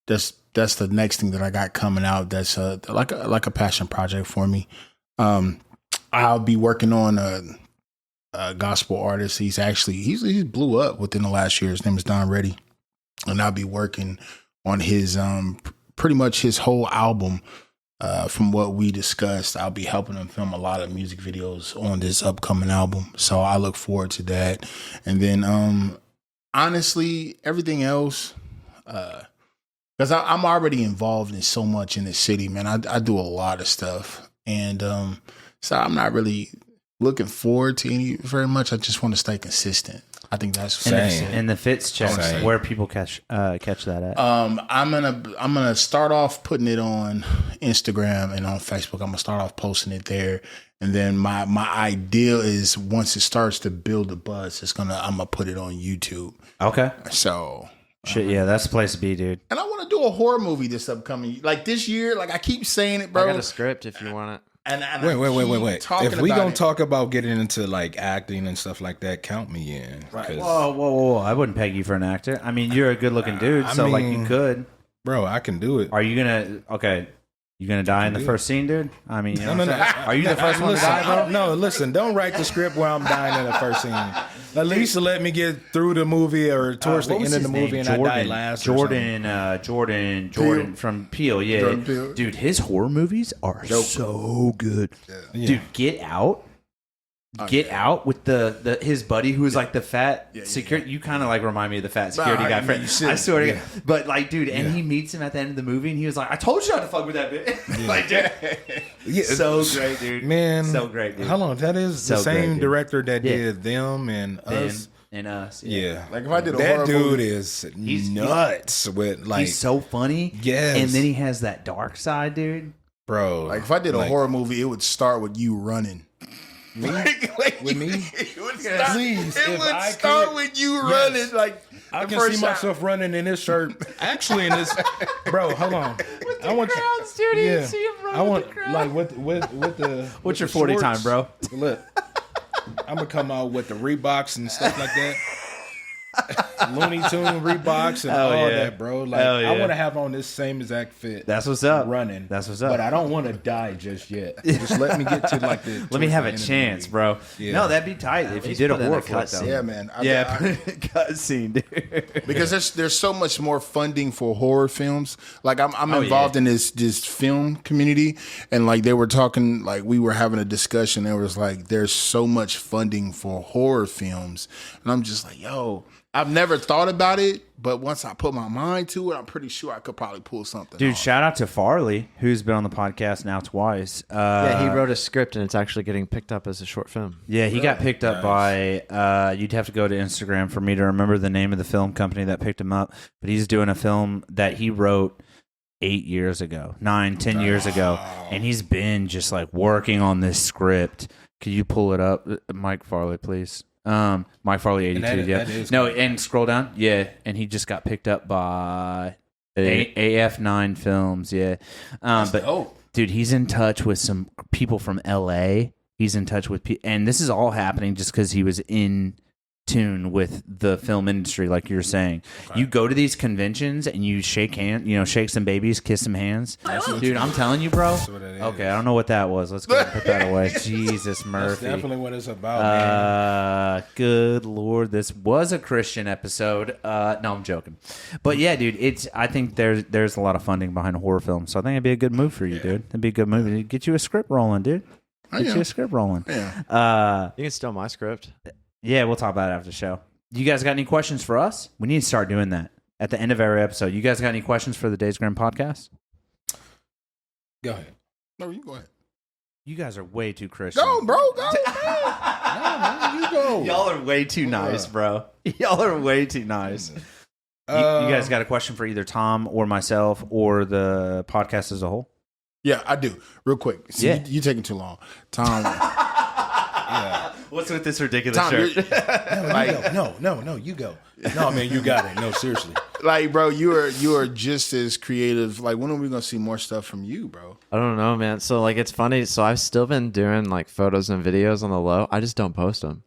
that's the next thing that I got coming out. That's like a passion project for me. I'll be working on a gospel artist. He's blew up within the last year. His name is Don Reddy, and I'll be working on his pretty much his whole album. From what we discussed, I'll be helping him film a lot of music videos on this upcoming album. So I look forward to that. And then, honestly, everything else, because I'm already involved in so much in the city, man. I do a lot of stuff. And so I'm not really looking forward to any very much. I just want to stay consistent. I think that's And the Fitz check, Same. where people catch that at. I'm gonna start off putting it on Instagram and on Facebook. I'm gonna start off posting it there, and then my idea is once it starts to build a buzz, I'm gonna put it on YouTube. Okay. So Shit, yeah, that's the place to be, dude. And I want to do a horror movie this upcoming, like this year. Like I keep saying it, bro. I got a script if you want it. And Wait. If we gonna talk about getting into like acting and stuff like that, count me in. Right. Whoa. I wouldn't peg you for an actor. I mean, you're a good looking dude, so like you could. Bro, I can do it. Are you gonna die in the first scene, dude? I mean, you know No. Are you the first one to die, bro? No, listen, don't write the script where I'm dying in the first scene. At least let me get through the movie or towards the end of the movie and I die last. Jordan from Peele, yeah. Jordan Peele. Dude, his horror movies are so good. Yeah. Dude, Get Out. Get Out with the his buddy who was like the fat security. You kind of like remind me of the fat security guy. I swear to God. But like, dude, and he meets him at the end of the movie, and he was like, "I told you not to fuck with that bitch." Like, dude, so great, dude. Man, so great, dude. Hold on, that is the same director that did Them and Us. And Us, Yeah, like if I did a that horror dude movie, is nuts with like he's so funny. Yes, and then he has that dark side, dude. Bro, like if I did a horror movie, it would start with you running. Me? With me? It would start, Please, it if would I start could- with you Yes. running. Like I the can first see shot. myself running in this shirt. Actually, in this, bro. Hold on. I want crowds, dude. You see him run I want with the crowd. like with the. What's with your the 40 shorts. time, bro? Look, I'm gonna come out with the Reeboks and stuff like that. Looney Tune Reeboks and Hell all yeah. that, bro. Like Hell yeah. I want to have on this same exact fit. That's what's up. Running. That's what's up. But I don't want to die just yet. Just let me get to like the. Let me have a towards the chance, end of the bro. Yeah. No, that'd be tight if you least did a put in horror a flick, cut though. scene. Yeah, man. Cut scene, dude. Because there's so much more funding for horror films. Like I'm involved in this film community, and like they were talking, like we were having a discussion. There was like there's so much funding for horror films, and I'm just like, yo, I've never thought about it, but once I put my mind to it, I'm pretty sure I could probably pull something. Dude, off. shout out to Farley, who's been on the podcast now twice. Yeah, he wrote a script and it's actually getting picked up as a short film. Yeah, he got picked up by, you'd have to go to Instagram for me to remember the name of the film company that picked him up. But he's doing a film that he wrote 8 years ago, 10 years ago. And he's been just like working on this script. Could you pull it up? Mike Farley, please. Mike Farley 82, yeah. No, and scroll down. Yeah, and he just got picked up by AF9 Films, yeah. But dude, he's in touch with some people from LA. He's in touch with and this is all happening just because he was in tune with the film industry, like you're saying. Okay. You go to these conventions and you shake some babies, kiss some hands. Dude, I'm telling you, bro. Okay, I don't know what that was. Let's go ahead and put that away. Jesus, Murphy. That's definitely what it's about, man. Good Lord, this was a Christian episode. No, I'm joking. But yeah, dude, I think there's a lot of funding behind horror films, so I think it'd be a good move for you, dude. It'd be a good move. It'd get you a script rolling, dude. Get you a script rolling. Yeah. You can steal my script. Yeah, we'll talk about it after the show. You guys got any questions for us? We need to start doing that at the end of every episode. You guys got any questions for the Days Grimm podcast? Go ahead. No, you go ahead. You guys are way too Christian. Go, bro. Go. No, you go. Y'all are way too nice, bro. Y'all are way too nice. You guys got a question for either Tom or myself or the podcast as a whole? Yeah, I do. Real quick. See, you taking too long. Tom. What's with this ridiculous Tom, shirt? No, you go. No, man, you got it. No, seriously. Like, bro, you are just as creative. Like, when are we gonna see more stuff from you, bro? I don't know, man. So like, it's funny. So I've still been doing like photos and videos on the low. I just don't post them.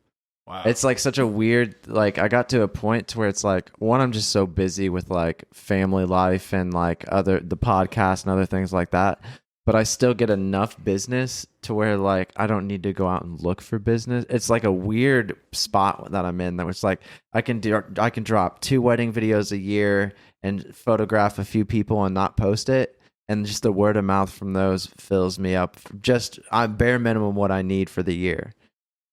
Wow. It's like such a weird, like I got to a point to where it's like, one, I'm just so busy with like family life and like the podcast and other things like that. But I still get enough business to where like I don't need to go out and look for business. It's like a weird spot that I'm in that was like I can drop 2 wedding videos a year and photograph a few people and not post it, and just the word of mouth from those fills me up. Just bare minimum what I need for the year.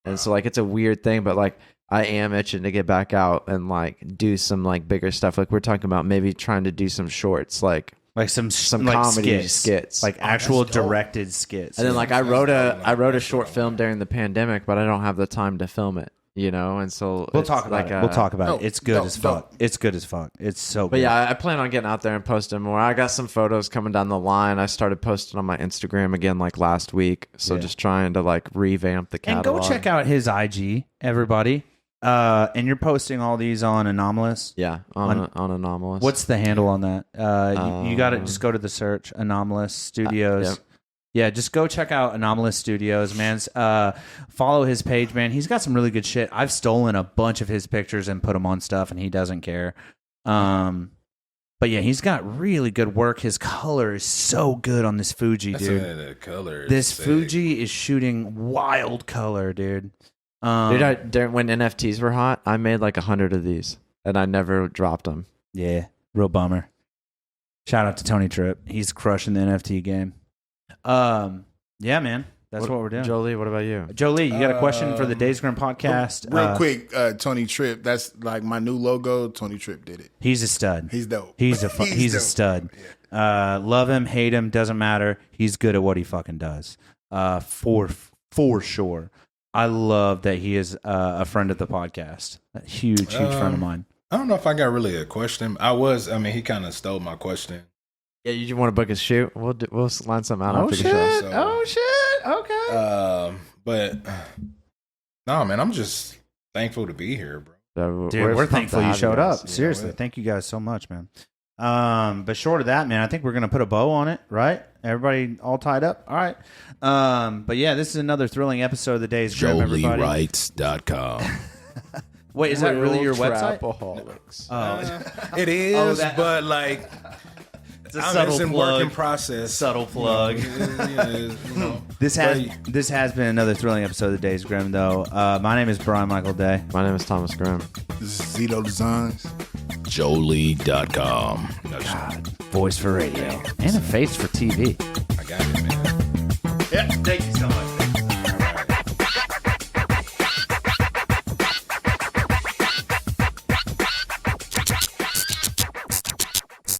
And so like it's a weird thing, but like I am itching to get back out and like do some like bigger stuff. Like we're talking about maybe trying to do some shorts, like some like comedy skits, like actual directed skits. And then like I wrote a short film during the pandemic, but I don't have the time to film it, you know. And so we'll talk about it. We'll talk about it. It's good as fuck. It's good as fuck. It's so good. But yeah, I plan on getting out there and posting more. I got some photos coming down the line. I started posting on my Instagram again like last week. So just trying to like revamp the catalog. And go check out his IG, everybody. And you're posting all these on Anomalous? Yeah, on Anomalous. What's the handle on that? You got to just go to the search, Anomalous Studios. Yep. Yeah, just go check out Anomalous Studios, man. Follow his page, man. He's got some really good shit. I've stolen a bunch of his pictures and put them on stuff, and he doesn't care. But yeah, he's got really good work. His color is so good on this Fuji, dude. The color. This Fuji is shooting wild color, dude. Dude, when NFTs were hot, I made like 100 of these, and I never dropped them. Yeah, real bummer. Shout out to Tony Tripp. He's crushing the NFT game. Yeah, man. That's what we're doing. Jolie, what about you? Jolie, you got a question for the Days Grimm podcast? Real quick, Tony Tripp. That's like my new logo. Tony Tripp did it. He's a stud. He's dope. He's a stud. Yeah. Love him, hate him, doesn't matter. He's good at what he fucking does. For sure. I love that he is a friend of the podcast. A huge friend of mine. I don't know if I got really a question. He kind of stole my question. Yeah, you want to book a shoot? We'll line something out after the show. Oh shit! Okay. But no, man, I'm just thankful to be here, bro. So Dude, we're thankful you showed up. Yeah, Seriously, thank you guys so much, man. But short of that, man, I think we're gonna put a bow on it, right? Everybody all tied up? All right. But yeah, this is another thrilling episode of the Days Grimm, everybody. JolieWrites.com. Wait, is that really your website? It is, but like It's a subtle it's in plug. work in process. Subtle plug. This has been another thrilling episode of the Days Grimm, though. My name is Brian Michael Day. My name is Thomas Grimm. This is Zdoh Designs. Jolie.com. God, voice for radio and a face for TV. I got it, man. Yeah, thank you so much.